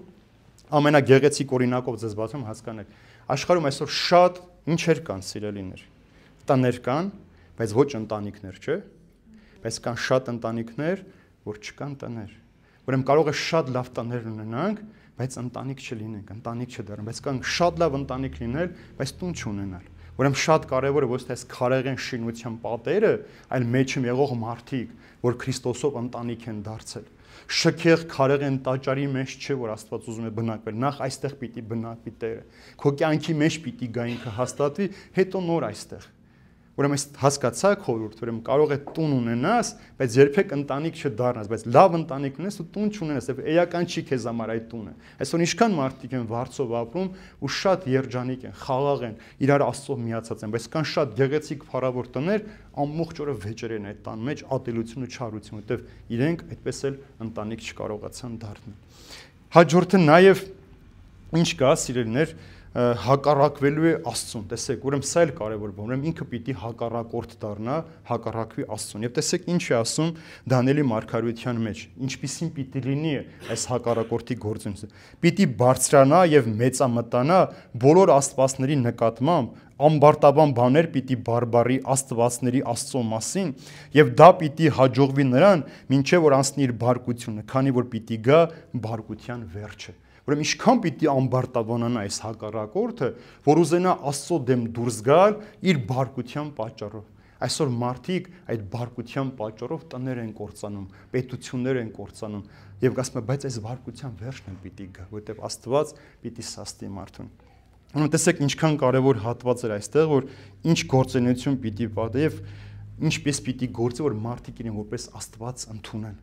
ամենագեղեցիկ օրինակով ձեզ բացում հասկանեք։ Աշխարհում այսօր շատ ինչեր կան, սիրելիներ։ Տներ կան, բայց ոչ ընտանիքներ, չէ՞։ Բայց կան շատ ընտանիքներ, որ չկան տներ։ Ուրեմն կարող է շատ լավ տներ ունենանք, բայց ընտանիք չլինենք, ընտանիք չդառնանք, բայց կան շատ լավ ընտանիք լինել, բայց տուն չունենալ։ Ուրեմն շատ կարևոր է ոչ թե այս քարեղեն շինության պատերը, այլ մեջում եղող մարդիկ, որ Քրիստոսով ընտանիք են դարձել։ Շքեղ քարեղեն տաճարի մեջ չէ, որ Աստված ուզում է բնակվել, նախ այստեղ պիտի բնակվի Տերը։ Քո կյանքի մեջ պիտի գա ինքը հաստատվի, հետո նոր այստեղ։ Ուրեմն այս հասկացաք խորհուրդ, ուրեմն կարող է տուն ունենաս, բայց երբեք ընտանիք չդառնաս, բայց լավ ընտանիք ունես ու տուն չունենաս, եւ էական չի քեզ համար այդ տունը։ Այսօր ինչքան մարդիկ են վարձով ապրում ու շատ երջանիկ են, խաղաղ են, իրար Աստծով միացած են, բայց կան շատ գեղեցիկ փառավոր տներ, ամբողջ օրը վեճեր են այդ տան մեջ, ատելություն ու չարություն, որտեվ իրենք այդպես էլ ընտանիք չկարողացան դառնալ։ Հաջորդը նաեւ ինչ կա, սիրելիներ, հակառակվելու է Աստծուն։ Տեսեք, ուրեմն սա էլ կարևոր բան, ուրեմն ինքը պիտի հակառակորդ դառնա, հակառակվի Աստծուն։ Եվ տեսեք ինչ է ասում Դանիելի մարգարեության մեջ, ինչպիսին պիտի լինի այս հակառակորդի գործունեությունը։ Պիտի բարձրանա եւ մեծամտանա բոլոր աստվածների նկատմամբ, ամբարտավան բաներ պիտի բարբարի աստվածների Աստծո մասին, եւ դա պիտի հաջողվի նրան, մինչեւ որ անցնի իր բարկությունը, քանի որ պիտի գա բարկության վերջը։ Ուրեմն ինչքան պիտի ամբարտավանանա այս հակառակորդը, որ ուզենա Աստծո դեմ դուրս գալ իր բարկության պատճառով։ Այսօր մարդիկ այդ բարկության պատճառով տներ են կործանում, պետություններ են կործանում, եւ ասում են, բայց այս բարկության վերջն էլ պիտի գա, որովհետեւ Աստված պիտի սաստի մարդուն։ Ուրեմն տեսեք ինչքան կարևոր հատված էր այստեղ, որ ինչ գործունեություն պիտի պատի եւ ինչպես պիտի գործի, որ մարդիկ իրեն որպես Աստված ընդունեն։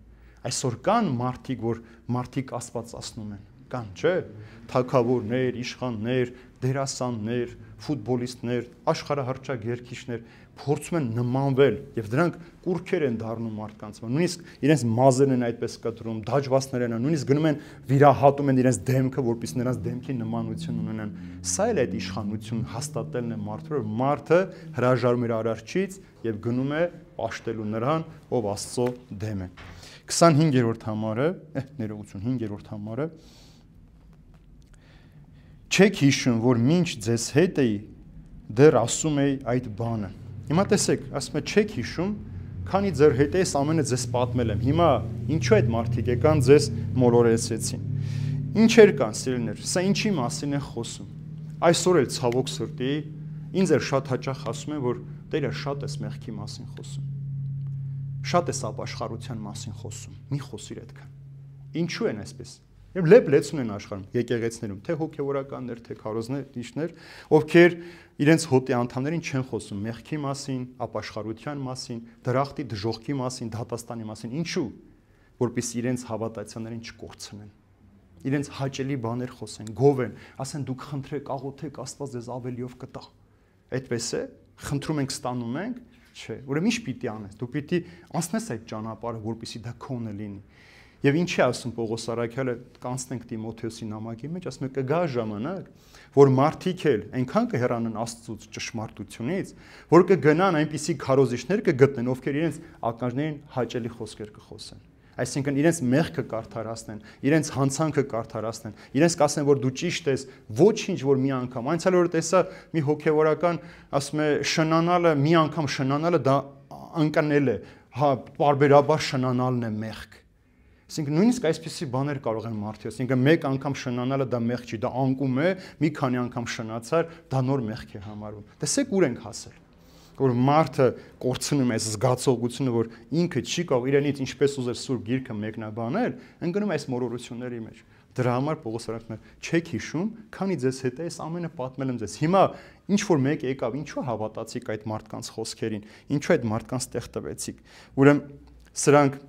Այսօր կան մարդիկ, որ մարդիկ աստվածացնում են, կան, չէ՞, թագավորներ, իշխաններ, դերասաններ, ֆուտբոլիստներ, աշխարհահռչակ երգիչներ փորձում են նմանվել եւ դրանք կուրքեր են դառնում մարդկանց, նույնիսկ իրենց մազերն են այդպես կտրում, դաջվածներ են, նույնիսկ գնում են վիրահատում են իրենց դեմքը, որպեսզի նրանց դեմքի նմանություն ունենան։ Սա էլ այդ իշխանություն հաստատելն է մարդու, որ մարդը հրաժարում իր արարչից եւ գնում է պաշտելու նրան, ով Աստծո դեմ է։ 25-րդ համարը, ներողություն, 5-րդ համարը Չեք հիշում, որ մինչ ձեզ հետ էի, դեռ ասում էի այդ բանը։ Հիմա տեսեք, ասում է չեք հիշում, քանի ձեր հետ էս ամենը ձեզ պատմել եմ։ Հիմա ինչու այդ մարդիկ եկան ձեզ մոլորեցեցին։ Ինչեր կան, սիրելիներ, սա ինչի մասին է խոսում։ Այսօր էլ ցավոք սրտի ինձ էլ շատ հաճախ ասում են, որ Տերը շատ էս մեղքի մասին խոսում։ Շատ էս ապաշխարության մասին խոսում։ Մի խոսիր այդքան։ Ինչու են այսպես։ Եվ լեփլեցուն են աշխարհում, եկեղեցիներում, թե հոգևորականներ, թե քարոզներ, ովքեր իրենց հոտի անդամներին չեն խոսում մեղքի մասին, ապաշխարության մասին, դրախտի դժոխքի մասին, դատաստանի մասին։ Ինչու՞։ Որպեսզի իրենց հավատացյալներին չկորցնեն։ Իրենց հաճելի բաներ խոսեն, գովեն, ասեն դուք խնդրեք, աղոթեք, Աստված ձեզ ավելիով կտա։ Այդպես է, խնդրում ենք, ստանում ենք, չէ։ Ուրեմն ինչ պիտի անես։ Դու պիտի անցնես այդ ճանապարհը, որպեսզի դա քոնը լինի։ Եվ ինչի ասում Պողոս Արաքյալը, կանցնենք Տիմոթեոսի նամակի մեջ, ասում է կգա ժամանակ, որ մարդիկ էլ այնքան կհեռանան Աստծուց ճշմարտությունից, որ կգնան այնպիսի քարոզիչներ կգտնեն, ովքեր իրենց ականջներին հաճելի խոսքեր կխոսեն։ Այսինքն իրենց մեղքը կարդարացնեն, իրենց հանցանքը կարդարացնեն, իրենց կասեն, որ դու ճիշտ ես, ոչինչ որ մի անգամ, այնցալ որ տեսա մի հոգևորական, ասում է շնանալը, մի անգամ շնանալը դա ընկնել է, հա, բարբերաբար շնանալն է մեղք։ Այսինքն նույնիսկ այսպիսի բաներ կարող են մարդիկ, այսինքն մեկ անգամ շնանալը դա մեղք չի, դա անկում է, մի քանի անգամ շնացար, դա նոր մեղք է համարվում։ Տեսեք ուր ենք հասել, որ մարդը կորցնում է այս զգացողությունը, որ ինքը չի կարող իրենից ինչպես ուզեր սուրբ գիրքը մեկնաբանել, ընկնում այս մոլորությունների մեջ։ Դրա համար Պողոս Արաքյալը չեք հիշում, քանի ձեզ հետ է այս ամենը պատմել եմ ձեզ։ Հիմա ինչ որ մեկ եկավ, ինչու հավատացիք այդ մարդկանց խոսքերին, ինչու այդ մարդկանց տեղ տվեցիք։ Ուրեմն սրանք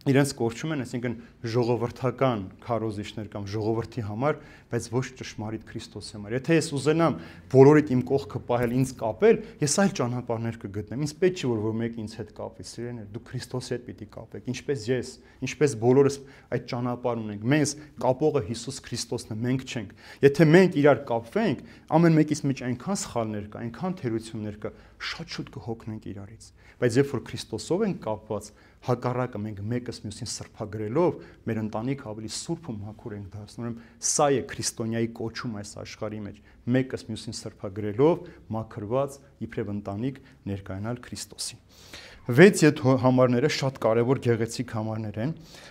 իրենց կորչում են, այսինքն ժողովրդական քարոզիչներ կամ ժողովրդի համար, բայց ոչ ճշմարիտ Քրիստոսի համար։ Եթե ես ուզենամ բոլորիդ իմ կողքը պահել, ինձ կապել, ես այլ ճանապարհներ կգտնեմ։ Ինձ պետք չի որ մեկը ինձ հետ կապի, սիրելիներ, դուք Քրիստոսի հետ պիտի կապեք, ինչպես ես, ինչպես բոլորս այդ ճանապարհ ունենք։ Մեզ կապողը Հիսուս Քրիստոսն է, մենք չենք։ Եթե մենք իրար կապվենք, ամեն մեկից մեջ այնքան սխալներ կա, այնքան թերություններ կա, շատ շուտ կհոգնենք իրարից։ Բայց երբ որ Քրիստոսով ենք կապված, հակառակը մենք մեկս մյուսին սրբագրելով մեր ընտանիքը ավելի սուրբ ու մաքուր ենք դարձնում։ Ուրեմն սա է քրիստոնյայի կոչում այս աշխարհի մեջ, մեկս մյուսին սրբագրելով մաքրված իբրև ընտանիք ներկայանալ Քրիստոսին։ 6 համարները շատ կարևոր գեղեցիկ համարներ են,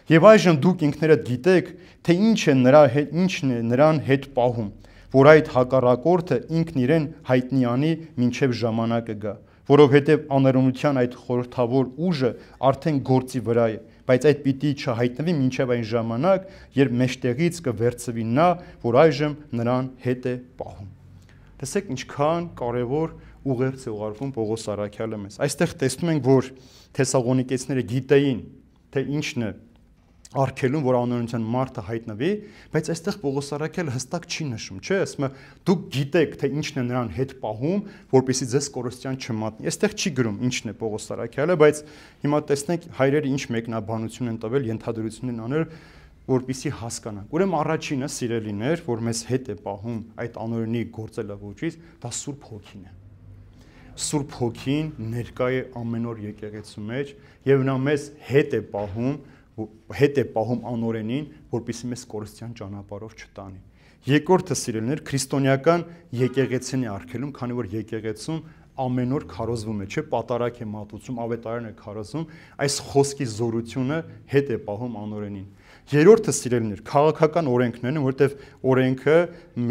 եւ այժմ դուք ինքներդ գիտեք, թե ինչն է նրան հետ պահում, որ այդ հակառակորդը ինքն իրեն հայտնի անի մինչև ժամանակը գա, որովհետև աներունության այդ խորհրդավոր ուժը արդեն գործի վրա է, բայց այդ պիտի չհայտնվի մինչև այն ժամանակ, երբ մեջտեղից կվերցվի նա, որ այժմ նրան հետ է պահում։ Տեսեք ինչքան կարևոր ուղերձ է ուղարկում Պողոս առաքյալը մեզ։ Այստեղ տեսնում ենք, որ Թեսաղոնիկեցիները գիտեին, թե ինչն է արգելում, որ անօրինության մարդը հայտնվի, բայց այստեղ Պողոս առաքյալը հստակ չի նշում, չէ՞, ասում է դուք գիտեք, թե ինչն է նրան հետ պահում, որպեսզի ձեզ կորստյան չմատնի։ Այստեղ չի գրում ինչն է Պողոս առաքյալը, բայց հիմա տեսնենք հայրերը ինչ մեկնաբանություն են տվել, ենթադրություն են անել, որպեսզի հասկանանք։ Ուրեմն առաջինը, սիրելիներ, որ մեզ հետ է պահում այդ անօրինի գործելավոճից, դա Սուրբ Հոգին է։ Սուրբ Հոգին ներկա է ամեն օր եկեղեցու մեջ եւ նա մեզ հետ է պահում անօրենին, որպեսզի մեզ կորստյան ճանապարհով չտանի։ Երկրորդը, սիրելիներ, քրիստոնեական եկեղեցին է արգելում, քանի որ եկեղեցում ամեն օր քարոզվում է, չէ՞, պատարակ է մատուցում, ավետարան է քարոզում, այս խոսքի զորությունը հետ է պահում անօրենին։ Երրորդը, սիրելիներ, քաղաքական օրենքներն են, որտեղ օրենքը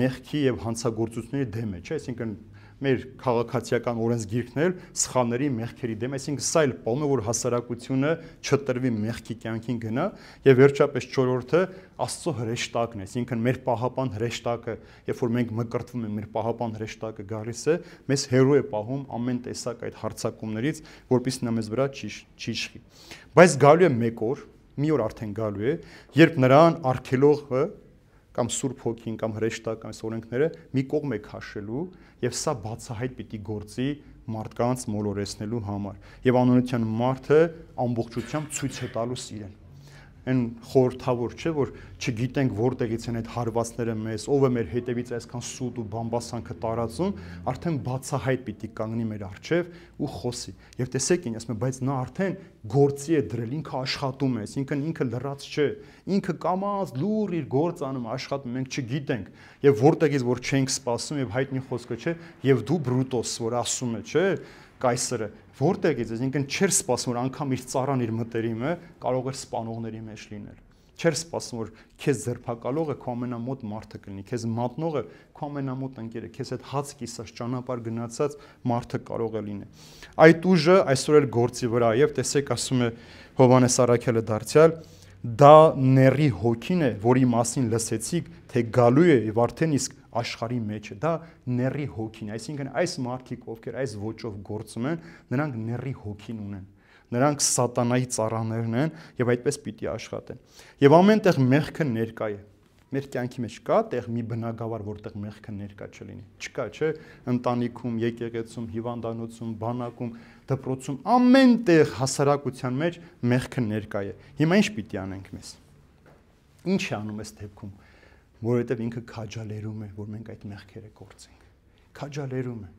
մեղքի եւ հանցագործությունների դեմ է, չէ՞, այսինքն մեր քաղաքացիական օրենսգիրքն էլ սխալների մեղքերի դեմ, այսինքն սա էլ պահում է, որ հասարակությունը չտրվի մեղքի կյանքին գնա, եւ վերջապես չորրորդը Աստծո հրեշտակն է, այսինքն մեր պահապան հրեշտակը, երբ որ մենք մկրտվում ենք, մեր պահապան հրեշտակը գալիս է, մեզ հերո է պահում ամեն տեսակ այդ հարձակումներից, որպեսզի նա մեզ վրա չի իշխի։ Բայց գալու է մեկ օր, մի օր արդեն գալու է, երբ նրան արգելողը կամ Սուրբ Հոգին կամ հրեշտակ կամ օրենքները մի կողմ է քաշելու եւ սա բացահայտ պիտի գործի մարդկանց մոլորեցնելու համար եւ անօրինության մարդը ամբողջությամբ ցույց է տալուս իրեն այն խորհրդավոր չէ որ չգիտենք որտեղից են այդ հարվածները մեզ ով է մեր հետևից այսքան սուտ ու բամբասանքը տարածում արդեն բացահայտ պիտի կանգնի մեր առջև ու խոսի եւ տեսեք ինչ ասում է բայց նա արդեն գործի է դրել ինքը աշխատում է այսինքն ինքը լրաց չէ ինքը կամած լուր իր գործ անում աշխատում մենք չգիտենք եւ որտեղից որ չենք սպասում եւ հայտնի խոսքը չէ եւ դու բրուտոս որ ասում է չէ կայսրը որտեղից այսինքն չէր սպասում որ անգամ իր ծառան իր մտերիմը կարող էր սպանողների մեջ լինել չէր սպասում որ քեզ ձերբակալողը քո ամենամոտ մարդը կլինի քեզ մատնողը քո ամենամոտ ընկերը քեզ այդ հաց կիսած ճանապարհ գնացած մարդը կարող է լինել այդ ուժը այսօր էլ գործի վրա եւ տեսեք ասում է Հովհաննես առաքյալը դարձյալ դա ների հոգին է որի մասին լսեցիք թե գալու է եւ արդեն իսկ աշխարհի մեջ է դա ների հոգին այսինքն այս մարդիկ ովքեր այս ոճով գործում են նրանք ների հոգին ունեն նրանք սատանայի ծառաներն են եւ այդպես պիտի աշխատեն եւ ամենտեղ մեղքը ներկա է մեր կյանքի մեջ կա տեղ մի բնակավար որտեղ մեղքը ներկա չլինի չկա չէ ընտանիքում եկեղեցում հիվանդանոցում բանակում դպրոցում ամենտեղ հասարակության մեջ մեղքը ներկա է հիմա ինչ պիտի անենք մեզ ինչ է անում այս դեպքում որովհետև ինքը քաջալերում է, որ մենք այդ մեղքերը կորցենք։ Քաջալերում է։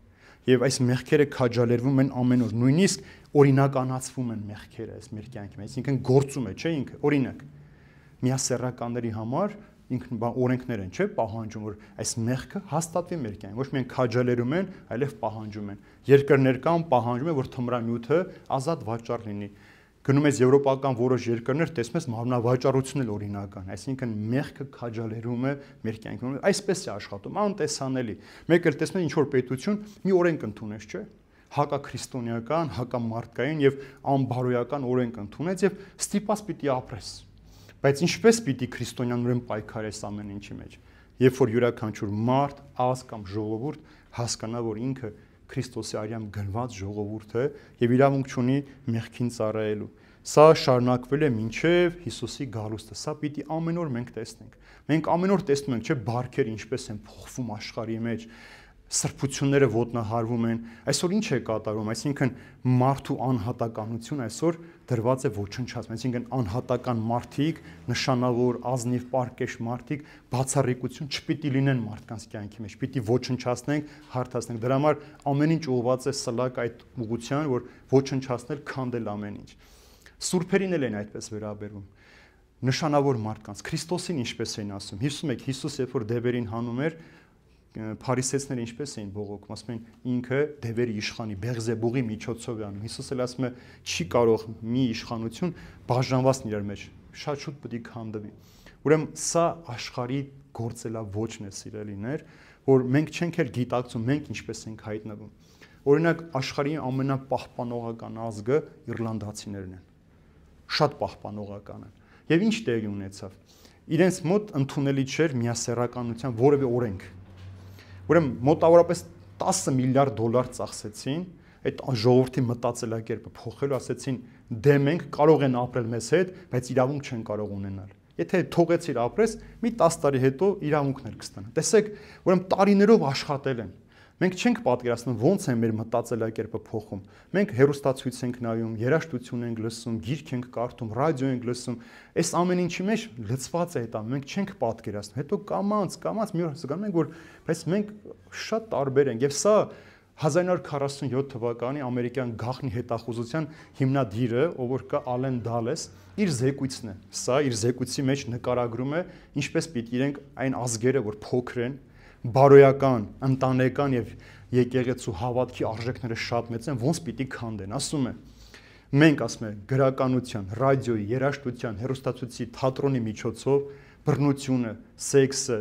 Եվ այս մեղքերը քաջալերվում են ամեն օր, նույնիսկ օրինականացվում են մեղքերը այս մեր կյանքի մեջ, այսինքն գործում է, չէ՞ ինքը։ Օրինակ, միասեռականների համար ինքն օրենքներ են, չէ՞, պահանջում, որ այս մեղքը հաստատվի մեր կյանքում։ Ոչ միայն քաջալերում են, այլև պահանջում են։ Երկրներ կան պահանջում են, որ թմրանյութը ազատ վաճառ լինի։ Գնում ես եվրոպական որոշ երկրներ, տեսնում ես մարմնավաճառությունն էլ օրինական, այսինքն մեղքը քաջալերում է մեր կյանքում, այսպես է աշխատում, անտեսանելի։ Մեկ էլ տեսնում ես ինչ որ պետություն մի օրենք ընդունեց, չէ՞, հակաքրիստոնեական, հակամարտկային եւ անբարոյական օրենք ընդունեց եւ ստիպած պիտի ապրես։ Բայց ինչպես պիտի քրիստոնյանորեն պայքարես ամեն ինչի մեջ, երբ որ յուրաքանչյուր մարդ, ազգ կամ ժողովուրդ հասկանա, որ ինքը Քրիստոսի արյամբ գնված ժողովուրդ է եւ իրավունք ունի մեղքին ծառայելու։ Սա շարունակվել է մինչեւ Հիսուսի գալուստը։ Սա պիտի ամեն օր մենք տեսնենք։ Մենք ամեն օր տեսնում ենք, չէ՞, բարքեր ինչպես են փոխվում աշխարհի մեջ, սրբությունները ոտնահարվում են։ Այսօր ինչ է կատարվում, այսինքն մարդու անհատականություն այսօր դրված է ոչնչացում, այսինքն անհատական մարդիկ, նշանավոր ազնիվ պարկեշ մարդիկ բացառիկություն չպիտի լինեն մարդկանց կյանքի մեջ, պիտի ոչնչացնենք, հարթացնենք։ Դրա համար ամեն ինչ ուղղված է սլակ այդ ուղղության, որ ոչնչացնել, քանդել ամեն ինչ։ Սուրբերին էլ են այդպես վերաբերվում։ Նշանավոր մարդկանց Քրիստոսին ինչպես էին ասում։ Հիշում եք Հիսուս երբ որ դևերին հանում էր Փարիսեցիները ինչպես էին բողոքում, ասում են ինքը դևերի իշխանի Բեղզեբուղի միջոցով է անում։ Հիսուսը ասում է չի կարող մի իշխանություն բաժանված իրար մեջ, շատ շուտ պետք է քանդվի։ Ուրեմն սա աշխարհի գործելավոճն է, սիրելիներ, որ մենք չենք էլ գիտակցում, մենք ինչպես ենք հայտնվում։ Օրինակ աշխարհի ամենապահպանողական ազգը իռլանդացիներն են։ Շատ պահպանողական են։ Եվ ինչ տեղի ունեցավ։ Իրենց մոտ ընդունելի չէր միասեռականության որևէ օրենք։ Ուրեմն մոտավորապես 10 միլիարդ դոլար ծախսեցին այդ ժողովրդի մտածելակերպը փոխելու, ասեցին դե մենք կարող են ապրել մեզ հետ, բայց իրավունք չեն կարող ունենալ։ Եթե թողեցիր ապրես, մի 10 տարի հետո իրավունքներ կստանան։ Տեսեք, ուրեմն տարիներով աշխատել են։ Մենք չենք պատկերացնում ոնց է մեր մտածելակերպը փոխում։ Մենք հեռուստացույց ենք նայում, երաժշտություն ենք լսում, գիրք ենք կարդում, ռադիո ենք լսում։ Այս ամեն ինչի մեջ լցված է դա, մենք չենք պատկերացնում։ Հետո կամած մի օր զգանում ենք, որ բայց մենք շատ տարբեր ենք, եւ սա 1947 թվականի ամերիկյան գաղտնի հետախուզության հիմնադիրը, ով որ կա Ալեն Դալես, իր զեկույցն է։ Սա իր զեկույցի մեջ նկարագրում է ինչպես պիտի իրենք այն ազգերը, որ փոքր են, բարոյական, ընտանեկան եւ եկեղեցու հավատքի արժեքները շատ մեծ են, ոնց պիտի քանդեն։ Ասում է. մենք ասում ենք գրականության, ռադիոյի, երաժշտության, հեռուստացույցի, թատրոնի միջոցով բռնությունը, սեքսը,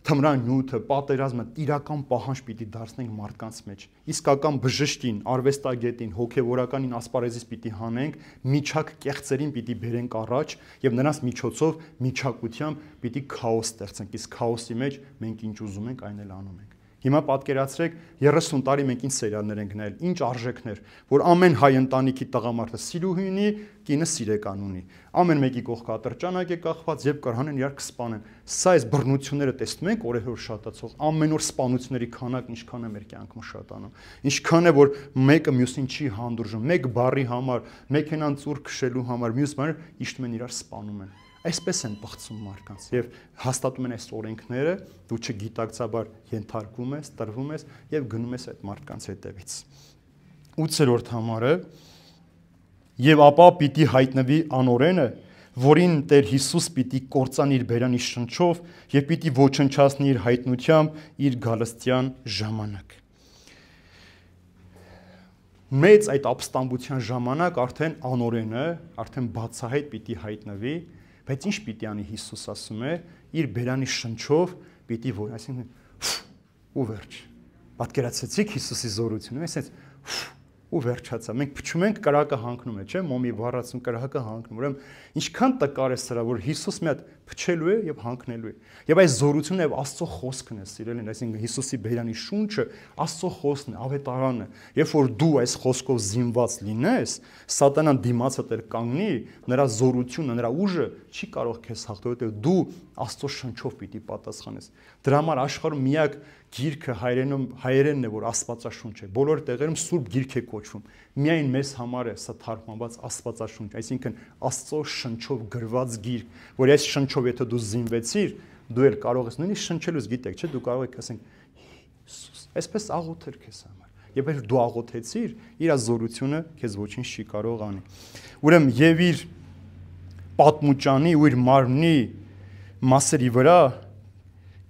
թմրանյութը, պատերազմը իրական պահանջ պիտի դարձնենք մարդկանց մեջ։ Իսկական բժշկին, արվեստագետին, հոգևորականին ասպարեզից պիտի հանենք, միջակ կեղծերին պիտի բերենք առաջ եւ նրանց միջոցով միջակությամբ պիտի քաոս ստեղծենք։ Իսկ քաոսի մեջ մենք ինչ ուզում ենք, այն էլ անում ենք։ Հիմա պատկերացրեք 30 տարի մենք ինչ սերիալներ ենք նայել, ինչ արժեքներ, որ ամեն հայ ընտանիքի տղամարդը սիրուհի ունի, կինը սիրեկան ունի։ Ամեն մեկի կողք ատրճանակ է կախված եւ կրհանեն իրար կսպանեն։ Սա այս բռնությունները տեսնում ենք օրերով շատացող, ամեն օր սպանությունների քանակն ինչքան է մեր կյանքում շատանում։ Ինչքան է որ մեկը մյուսին չի հանդուրժում, մեկ բառի համար, մեքենան ծուր քշելու համար, մյուս բանը իջնում են իրար սպանում են։ Այսպես են բղծում մարդկանց եւ հաստատում են այս օրենքները, դու չգիտակցաբար ենթարկվում ես, տրվում ես եւ գնում ես այդ մարդկանց հետևից։ 8-րդ համարը եւ ապա պիտի հայտնվի անօրենը, որին Տեր Հիսուս պիտի կործանի իր բերանի շնչով եւ պիտի ոչնչացնի իր հայտնությամբ իր գալստյան ժամանակ։ Մեծ այդ ապստամբության ժամանակ արդեն անօրենը, արդեն բացահայտ պիտի հայտնվի, բայց ինչ պիտի անի Հիսուս ասում է, իր բերանի շնչով պիտի որ, այսինքն ու վերջ։ Պատկերացեցիք Հիսուսի զորությունը, այսինքն ու վերջացա։ Մենք փչում ենք, կրակը հանգնում է, չէ՞, մոմի վառածում, կրակը հանգնում։ Ուրեմն ինչքան տկար է սրա, որ Հիսուս մի հատ փչելու է եւ հանգնելու է։ Եվ այս զորությունը եւ Աստծո խոսքն է, սիրելին, այսինքն Հիսուսի բերանի շունչը Աստծո խոսքն է, ավետարանն է։ Երբ որ դու այս խոսքով զինված լինես, սատանան դիմացդ էլ կանգնի, նրա զորությունը, նրա ուժը չի կարող քեզ հաղթել, որովհետեւ դու Աստծո շնչով պիտի պատասխանես։ Դրա համար աշխարհում միակ գիրքը հայերենն է, որ Աստվածաշունչ է։ Բոլոր տեղերում Սուրբ գիրք է կոչվում։ Միայն մեզ համար է սա թարգմանված Աստվածաշունչ, այսինքն Աստծո շնչով գրված գիրք, որ այս շնչով եթե դու զինվեցիր, դու էլ կարող ես նույնիսկ շնչելուց գիտեք, չէ՞, դու կարող ես ասենք Հիսուս, այսպես աղոթեր քեզ համար։ Եվ երբ դու աղոթեցիր, իր զորությունը քեզ ոչինչ չի կարող անի։ Ուրեմն եւ իր պատմուճանի ու իր մարմնի մասերի վրա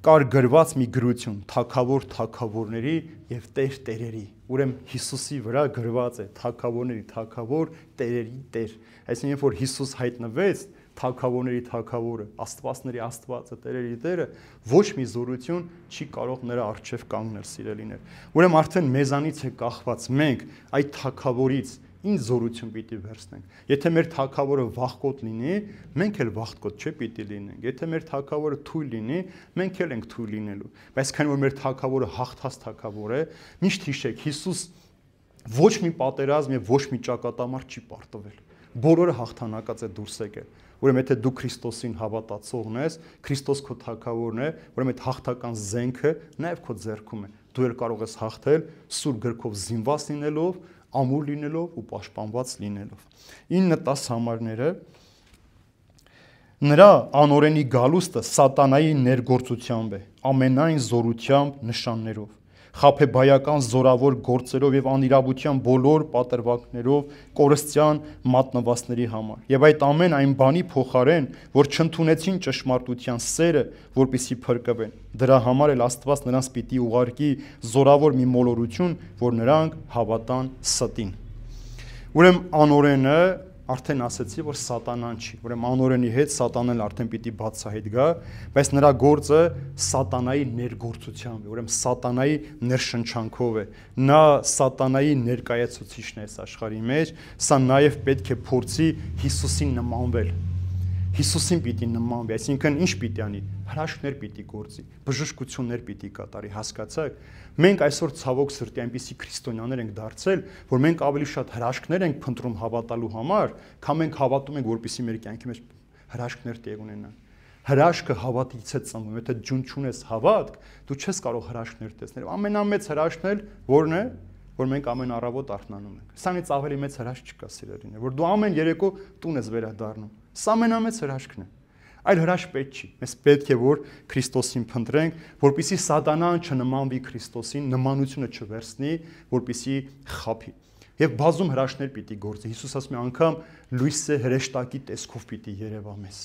կար գրված մի գրություն թագավոր թագավորների եւ տեր տերերի։ Ուրեմն Հիսուսի վրա գրված է թագավորների թագավոր, տերերի տեր։ Այսինքն երբ որ Հիսուս հայտնվեց, թագավորների թագավորը, աստվածների աստվածը, տերերի տերը, ոչ մի զորություն չի կարող նրա առջև կանգնել, սիրելիներ։ Ուրեմն արդեն մեզանից է կախված մենք այդ թագավորից ինչ զորություն պիտի վերցնենք։ Եթե մեր թագավորը վախկոտ լինի, մենք էլ վախկոտ չէ պիտի լինենք։ Եթե մեր թագավորը թույլ լինի, մենք էլ ենք թույլ լինելու։ Բայց քանի որ մեր թագավորը հաղթած թագավոր է, միշտ հիշեք, Հիսուս ոչ մի պատերազմ եւ ոչ մի ճակատամարտ չի պարտվել։ Բոլորը հաղթանակած է դուրս եկել։ Ուրեմն եթե դու Քրիստոսին հավատացողն ես, Քրիստոս քո թագավորն է, ուրեմն այդ հաղթական զենքը նաեւ քո ձեռքում է։ Դու էլ կարող ես հաղթել սուրբ գրքով զինված լինելով, ամուր լինելով ու պաշտպանված լինելով։ 9-10 համարները նրա անօրենի գալուստը սատանայի ներգործությամբ է, ամենայն զորությամբ, նշաններով, խաբեբայական զորավոր գործերով եւ անիրավության բոլոր պատրվակներով կորստյան մատնվածների համար։ Եվ այդ ամեն այն բանի փոխարեն, որ չընդունեցին ճշմարտության սերը, որպեսզի փրկվեն։ Դրա համար էլ Աստված նրանց պիտի ուղարկի զորավոր մի մոլորություն, որ նրանք հավատան ստին։ Ուրեմն անօրենը արդեն ասեցի, որ սատանան չի։ Ուրեմն անօրենի հետ սատանան արդեն պիտի բացահայտ գա, բայց նրա գործը սատանայի ներգործությամբ է, ուրեմն սատանայի ներշնչանքով է։ Նա սատանայի ներկայացուցիչն է այս աշխարհի մեջ, սա նաև պետք է փորձի Հիսուսին նմանվել։ Հիսուսին պիտի նմանվի, այսինքն ինչ պիտի անի, հրաշքներ պիտի գործի, բժշկություններ պիտի կատարի, հասկացաք։ Մենք այսօր ցավոք սրտի այնպիսի քրիստոնյաներ ենք դարձել, որ մենք ավելի շատ հրաշքներ ենք փնտրում հավատալու համար, քան մենք հավատում ենք, որպեսզի մեր կյանքի մեջ հրաշքներ տեղ ունենան։ Հրաշքը հավատից է ծնվում, եթե ջուն չունես հավատք, դու չես կարող հրաշքներ տեսնել։ Ամենամեծ հրաշքն էլ որն է, որ մենք ամեն առավոտ արթնանում ենք։ Սրանից ավելի մեծ հրաշք չկա, սիրելիներ, որ դու ամեն երեկո տուն ես վերադառնում։ Սա ամենամեծ հրաշքն է։ Այլ հրաշք պետք չի։ Մենք պետք է որ Քրիստոսին փնտրենք, որպեսզի սատանան չնմանվի Քրիստոսին, նմանությունը չվերցնի, որպեսզի խաբի։ Եվ բազում հրաշքներ պիտի գործի։ Հիսուս ասում է անգամ լույսը հրեշտակի տեսքով պիտի երևա մեզ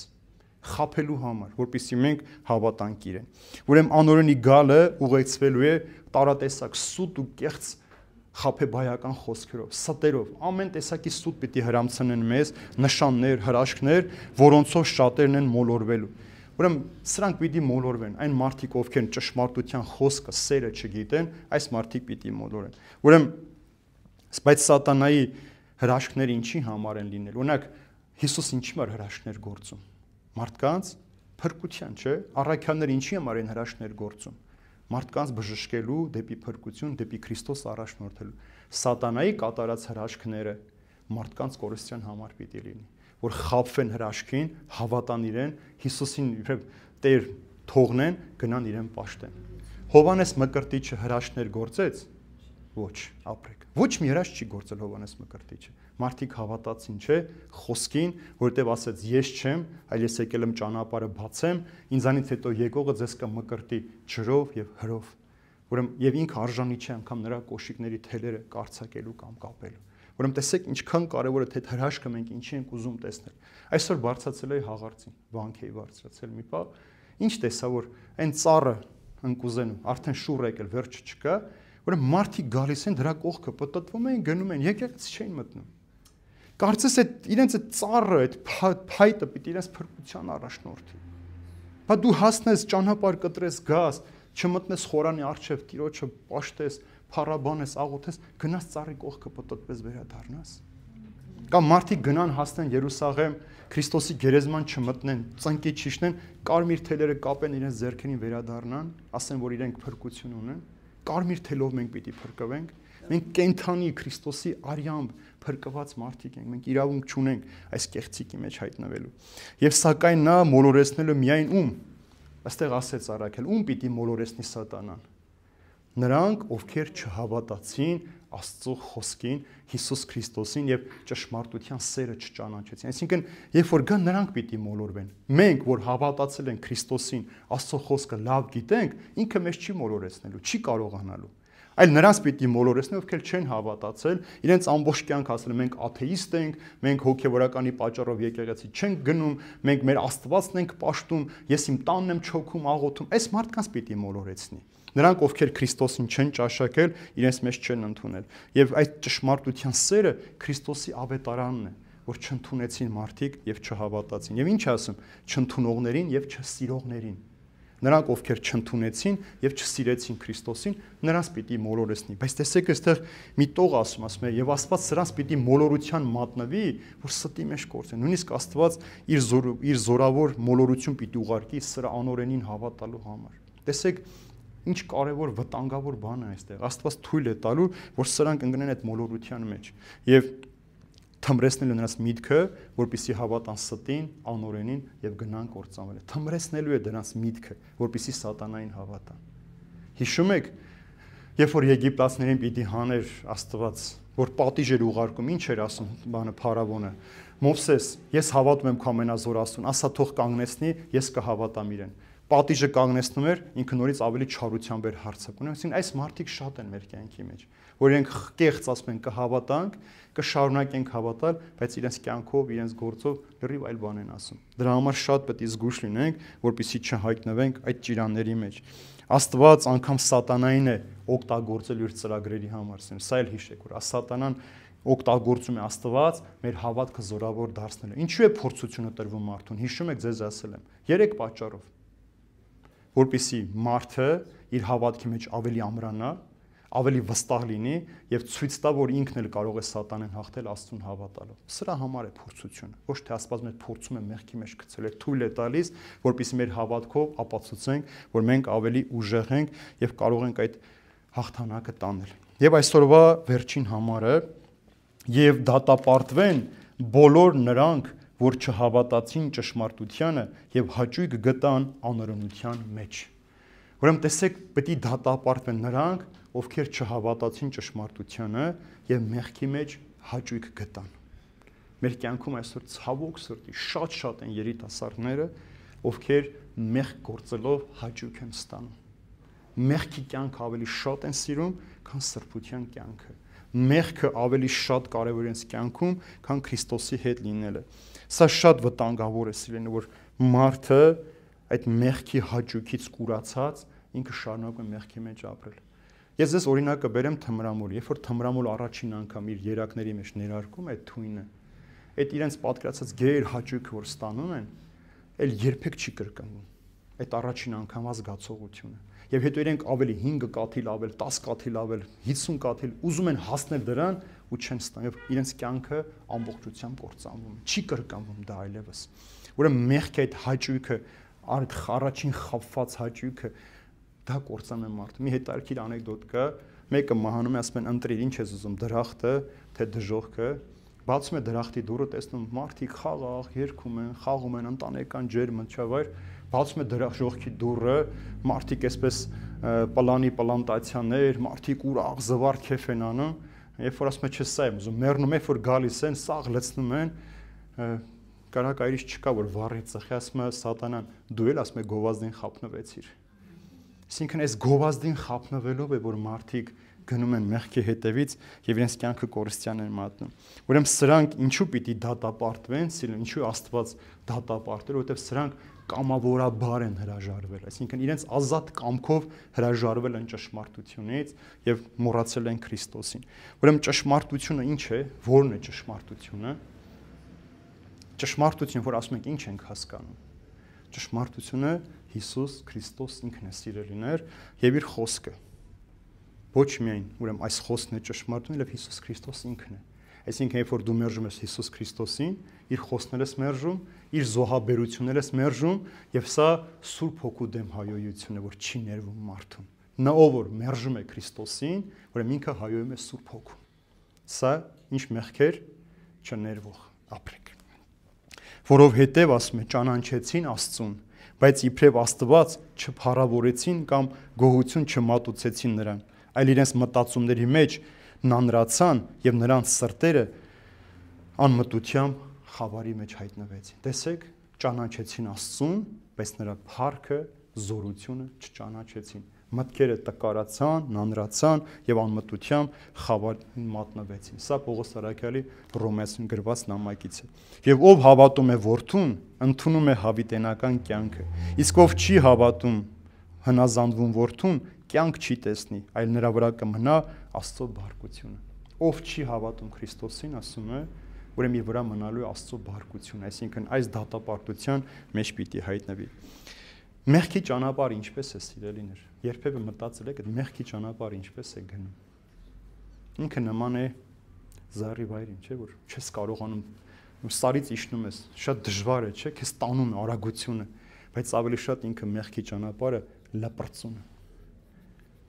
խաբելու համար, որպեսզի մենք հավատանք իրեն։ Ուրեմն անօրենի գալը ուղեկցվելու է տարատեսակ սուտ ու կեղծ խաբեբայական խոսքերով, ստերով, ամեն տեսակի սուտ պիտի հրամցնեն մեզ, նշաններ, հրաշքներ, որոնցով շատերն են մոլորվելու։ Ուրեմն սրանք պիտի մոլորվեն, այն մարդիկ, ովքեր ճշմարտության խոսքը, սերը չգիտեն, այս մարդիկ պիտի մոլորեն։ Ուրեմն բայց սատանայի հրաշքները ինչի համար են լինել։ Օրինակ Հիսուս ինչի համար հրաշքներ գործում։ Մարդկանց փրկության, չէ՞։ Առաքյալները ինչի համար են հրաշքներ գործում։ Մարդկանց բժշկելու, դեպի փրկություն, դեպի Քրիստոս առաջնորդելու։ Սատանայի կատարած հրաշքները մարդկանց կորստյան համար պիտի լինի, որ խաբվեն հրաշքին, հավատան իրեն, Հիսուսին իբրև Տեր թողնեն, գնան իրեն պաշտեն։ Հովանես Մկրտիչը հրաշքներ գործեց։ Ոչ, ապրեք։ Ոչ մի հրաշք չի գործել Հովանես Մկրտիչը։ Մարդիկ հավատացին, չէ, խոսքին, որտեղ ասեց ես չեմ, այլ ես եկել եմ ճանապարհը բացեմ, ինձանից հետո եկողը ձեզ կմկրտի ջրով եւ հրով։ Ուրեմն եւ ինքը արժանի չէ անգամ նրա կոշիկների թելերը կարծակելու կամ կապելու։ Ուրեմն տեսեք ինչքան կարեւոր է թե հրաշքը մենք ինչի ենք ուզում տեսնել։ Այսօր բարձրացել է հաղարծին, բանկեի բարձրացել մի պահ, ինչ տեսա որ այն ծառը ընկուզենում, արդեն շուռ եկել, վերջը չկա, ուրեմն մարդիկ գալիս են դրա կողքը պտտվում են, գնում են, եկեղեցի չէին մտնում։ Կարծես այդ իրենց այդ ծառը, այդ փայտը պիտի իրենց փրկության առաջնորդի։ Բա դու հասնես ճանապարհ կտրես գաս, չմտնես խորանի առջև, տիրոջը պաշտես, փառաբանես, աղոթես, գնաս ծառի կողքը պտտվես վերադառնաս։ Կամ մարդիկ գնան հասնեն Երուսաղեմ, Քրիստոսի գերեզման չմտնեն, ծնկի չիշնեն, կարմիր թելերը կապեն իրենց ձեռքերին վերադառնան, ասեն որ իրենք փրկություն ունեն։ Կարմիր թելով մենք պիտի փրկվենք։ Մենք կենթանի Քրիստոսի արյամբ փրկված մարդիկ ենք, մենք իրավունք չունենք այս կեղծիկի մեջ հայտնվելու։ Եվ սակայն նա մոլորեցնելու միայն ում։ Այստեղ ասեց առաքել, ում պիտի մոլորեցնի սատանան։ Նրանք, ովքեր չհավատացին Աստծո խոսքին, Հիսուս Քրիստոսին եւ ճշմարտության սերը չճանաչեցին։ Այսինքն, երբ որ գան նրանք պիտի մոլորվեն։ Մենք, որ հավատացել ենք Քրիստոսին, Աստծո խոսքը լավ գիտենք, ինքը մեզ չի մոլորեցնելու, չի կարողանալու։ Այլ նրանց պիտի մոլորեցնեն, ովքեր չեն հավատացել, իրենց ամբողջ կյանք ասել են մենք աթեիստ ենք, մենք հոգևորականի պատճառով եկեղեցի չենք գնում, մենք մեր Աստվածն ենք պաշտում, ես իմ տանն եմ չոքում, աղոթում, այս մարդկանց պիտի մոլորեցնի։ Նրանք, ովքեր Քրիստոսին չեն ճաշակել, իրենց մեջ չեն ընդունել։ Եվ այդ ճշմարտության սերը Քրիստոսի ավետարանն է, որ չընդունեցին մարդիկ եւ չհավատացին։ Եվ ինչ ասում, չընդունողներին եւ չսիրողներին։ Նրանք, ովքեր չընդունեցին եւ չսիրեցին Քրիստոսին, նրանց պիտի մոլորեցնի։ Բայց տեսեք, այստեղ մի տող ասում է, եւ Աստված սրանց պիտի մոլորության մատնվի, որ ստի մեջ կորցեն։ Նույնիսկ Աստված իր զորավոր մոլորություն պիտի ուղարկի սրա անօրենին հավատալու համար։ Տեսեք, ինչ կարևոր վտանգավոր բան է այստեղ։ Աստված թույլ է տալու, որ սրանք ընկնեն այդ մոլորության մեջ եւ թմրեցնելու նրանց միտքը, որպեսզի հավատան ստին, անօրենին եւ գնան կործանվել։ Թմրեցնելու է նրանց միտքը, որպեսզի սատանային հավատան։ Հիշում եք, երբ որ եգիպտացիներին պիտի հաներ Աստված, որ պատիժ էր ուղարկում, ինչ էր ասում բանը փարավոնը։ Մովսես, ես հավատում եմ քո ամենազոր Աստծուն, ասա թող կանգնեցնի, ես կհավատամ իրեն։ Պատիժը կանգնեցնում էր, ինքը նորից ավելի չարությամբ էր հարձակվում։ Այսինքն այս մարդիկ շատ են մեր կյանքի մեջ, որ իրենք կեղծ ասում են կհավատանք, կշարունակենք հավատալ, բայց իրենց կյանքով, իրենց գործով լրիվ այլ բան են ասում։ Դրա համար շատ պետք է զգույշ լինենք, որպեսզի չհայտնվենք այդ ճիրանների մեջ։ Աստված անգամ սատանային է օգտագործել իր ծրագրերի համար։ Սա էլ հիշեք, որ սատանան օգտագործում է Աստված մեր հավատքը զորավոր դարձնելու։ Ինչու է փորձությունը տրվում մարդուն։ Հիշում եք, ձեզ ասել եմ, 3 պատճառով։ Որպեսզի մարդը իր հավատքի մեջ ավելի ամրանա, ավելի վստահ լինի եւ ցույց տա, որ ինքն էլ կարող է սատանեն հաղթել Աստծուն հավատալով։ Սրա համար է փորձությունը։ Ոչ թե Աստված մեզ փորձում է մեղքի մեջ գցել, թույլ է տալիս, որպեսզի մեր հավատքով ապացուցենք, որ մենք ավելի ուժեղ ենք եւ կարող ենք այդ հաղթանակը տանել։ Եվ այսօրվա վերջին համարը եւ դատապարտվեն բոլոր նրանք, որ չհավատացին ճշմարտությանը եւ հաճույք գտան անօրենության մեջ։ Ուրեմն տեսեք, պետք է դատապարտվեն նրանք, ովքեր չհավատացին ճշմարտությանը եւ մեղքի մեջ հաճույք գտան։ Մեր կյանքում այսօր ցավոք սրտի շատ են երիտասարդները, ովքեր մեղք գործելով հաճույք են ստանում։ Մեղքի կյանքը ավելի շատ են սիրում, քան սրբության կյանքը։ Մեղքը ավելի շատ կարևոր է իրենց կյանքում, քան Քրիստոսի հետ լինելը։ Սա շատ վտանգավոր է, սիրելիներ, որ մարդը այդ մեղքի հաճույքից կուրացած ինքը շարունակում է մեղքի մեջ ապրել։ Ես ձեզ օրինակը բերեմ թմրամոլ, երբ որ թմրամոլ առաջին անգամ իր երակների մեջ ներարկում այդ թույնը, այդ իրենց պատկերացած գեր հաճույքը, որ ստանում են, էլ երբեք չի կրկնվում։ Այդ առաջին անգամվա զգացողությունը։ Եվ հետո իրենք ավելի 5 կաթիլ ավել, 10 կաթիլ ավել, 50 կաթիլ ուզում են հասնել դրան ու չեն ստանում, եւ իրենց կյանքը ամբողջությամբ կործանվում է։ Չի կրկնվում դա այլևս։ Ուրեմն մեղքի այդ հաճույքը, այդ առաջին խաբված հաճույքը դա կործանում է մարդը։ Մի հետաքրքիր անեկդոտ կա, մեկը մահանում է, ասում են ընտրիր, ինչ ես ուզում, դրախտը, թե դժոխքը։ Բացում է դրախտի դուռը, տեսնում մարդիկ խաղաղ երգում են, խաղում են, ընտանեկան ջերմ մթչավայր, բացում է դժոխքի դուռը, մարդիկ այսպես պլանտացիաներ, մարդիկ ուրախ զվարթ քեֆ են անում, երբ որ ասում է չէ, սա եմ ուզում, մեռնում է, որ գալիս են, սաղ լցնում են, կարակ այրից չկա, որ վառի ծխի, ասում է սատանան, դու էլ ասում է գովազդին խափնվեցիր։ Այսինքն այս գովազդին խափնվելով է, որ մարդիկ գնում են մեղքի հետևից եւ իրենց կյանքը կորստյան են մատնում։ Ուրեմն սրանք ինչու պիտի դատապարտվեն, ինչու Աստված դատապարտել, որովհետեւ սրանք կամավորաբար են հրաժարվել, այսինքն իրենց ազատ կամքով հրաժարվել են ճշմարտությունից եւ մոռացել են Քրիստոսին։ Ուրեմն ճշմարտությունը ինչ է, ո՞րն է ճշմարտությունը։ Ճշմարտություն, որ ասում ենք, ինչ ենք հասկանում։ Ճշմարտությունը Հիսուս Քրիստոս ինքն է, սիրելիներ, եւ իր խոսքը։ Ոչ միայն, ուրեմն այս խոսքն է ճշմարտություն, այլև Հիսուս Քրիստոս ինքն է։ Այսինքն, երբ որ դու մերժում ես Հիսուս Քրիստոսին, իր խոսքներն ես մերժում, իր զոհաբերություններն ես մերժում, եւ սա Սուրբ Հոգու դեմ հայոյություն է, որ չի ներվում մարդուն։ Նա ով որ մերժում է Քրիստոսին, ուրեմն ինքը հայոյում է Սուրբ Հոգու։ Սա ինչ մեղքեր չներվող ապրեք։ Որովհետև ասում է ճանաչեցին Աստծուն, բայց իբրև Աստված չփառավորեցին կամ գոհություն չմատուցեցին նրան, այլ իրենց մտածումների մեջ նանրացան եւ նրանց սրտերը անմտությամբ խավարի մեջ հայտնվեցին։ Տեսեք, ճանաչեցին Աստծուն, բայց նրա փառքը, զորությունը չճանաչեցին։ Մտքերը տկարացան, նանրացան եւ անմտությամբ խավարի մատնվեցին։ Սա Պողոս Արաքյալի Հռոմեացուն գրված նամակից է։ Եվ ով հավատում է Որդուն, ընդունում է հավիտենական կյանքը։ Իսկ ով չի հավատում, հնազանդվում Որդուն, կյանք չի տեսնի, այլ նրա վրա կմնա Աստծո բարկությունը։ Ով չի հավատում Քրիստոսին, ասում է, ուրեմն իր վրա մնալու է Աստծո բարկությունը, այսինքն այս դատապարտության մեջ պիտի հայտնվի։ Մեղքի ճանապարհը ինչպես է, սիրելիներ։ Երբևէ մտածել եք, այդ մեղքի ճանապարհը ինչպես է գնում։ Ինքը նման է զառի վայրին, չէ՞, որ չես կարողանում, սարից իջնում ես, շատ դժվար է, չէ՞, քեզ տանում է արագությունը, բայց ավելի շատ ինքը մեղքի ճանապարհը լպրծուն է։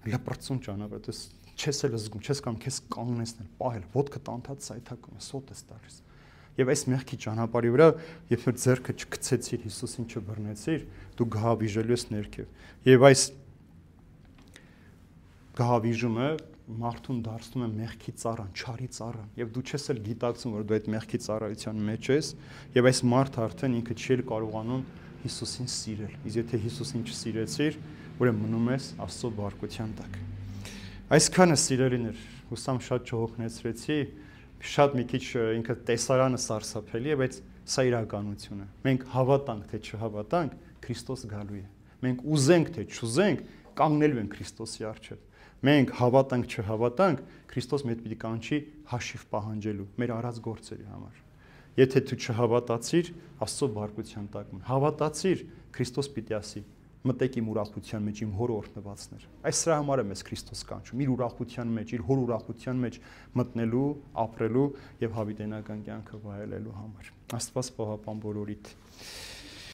Լպրծուն ճանապարհ, դες չես էլ զգում, չես կարող քեզ կանգնեցնել, պահել, ոտքը տանթած սայթակում է, սոտ ես տալիս։ Եվ այս մեղքի ճանապարհի վրա, երբ որ ձեռքը չգցեցիր, Հիսուսին չբռնեցիր, դու գահավիժելու ես ներքև։ Եվ այս գահավիժումը մարդուն դարձնում է մեղքի ծառան, չարի ծառան, եւ դու չես էլ գիտակցում, որ դու այդ մեղքի ծառայության մեջ ես, եւ այս մարդը արդեն ինքը չի էլ կարողանում Հիսուսին սիրել։ Իսկ եթե Հիսուսին չսիրեցիր, ուրեմն մնում ես Աստծո բարկության տակ։ Այսքանը, սիրելիներ, հուսամ շատ չհոգնեցրեցի, շատ մի քիչ ինքը տեսարանը սարսափելի է, բայց սա իրականություն է։ Մենք հավատանք թե չհավատանք, Քրիստոս գալու է։ Մենք ուզենք թե չուզենք, կանգնելու ենք Քրիստոսի առջև։ Մենք հավատանք չհավատանք, Քրիստոս մեզ պիտի կանչի հաշիվ պահանջելու մեր արած գործերի համար։ Եթե դու չհավատացիր, Աստծո բարկության տակ մն։ Հավատացիր, Քրիստոս պիտի ասի, մտեք իմ ուրախության մեջ, իմ հոր օրհնվածներ։ Այս սրա համար է մեզ Քրիստոս կանչում, իր ուրախության մեջ, իր հոր ուրախության մեջ մտնելու, ապրելու եւ հավիտենական կյանքը վայելելու համար։ Աստված պահապան բոլորիդ։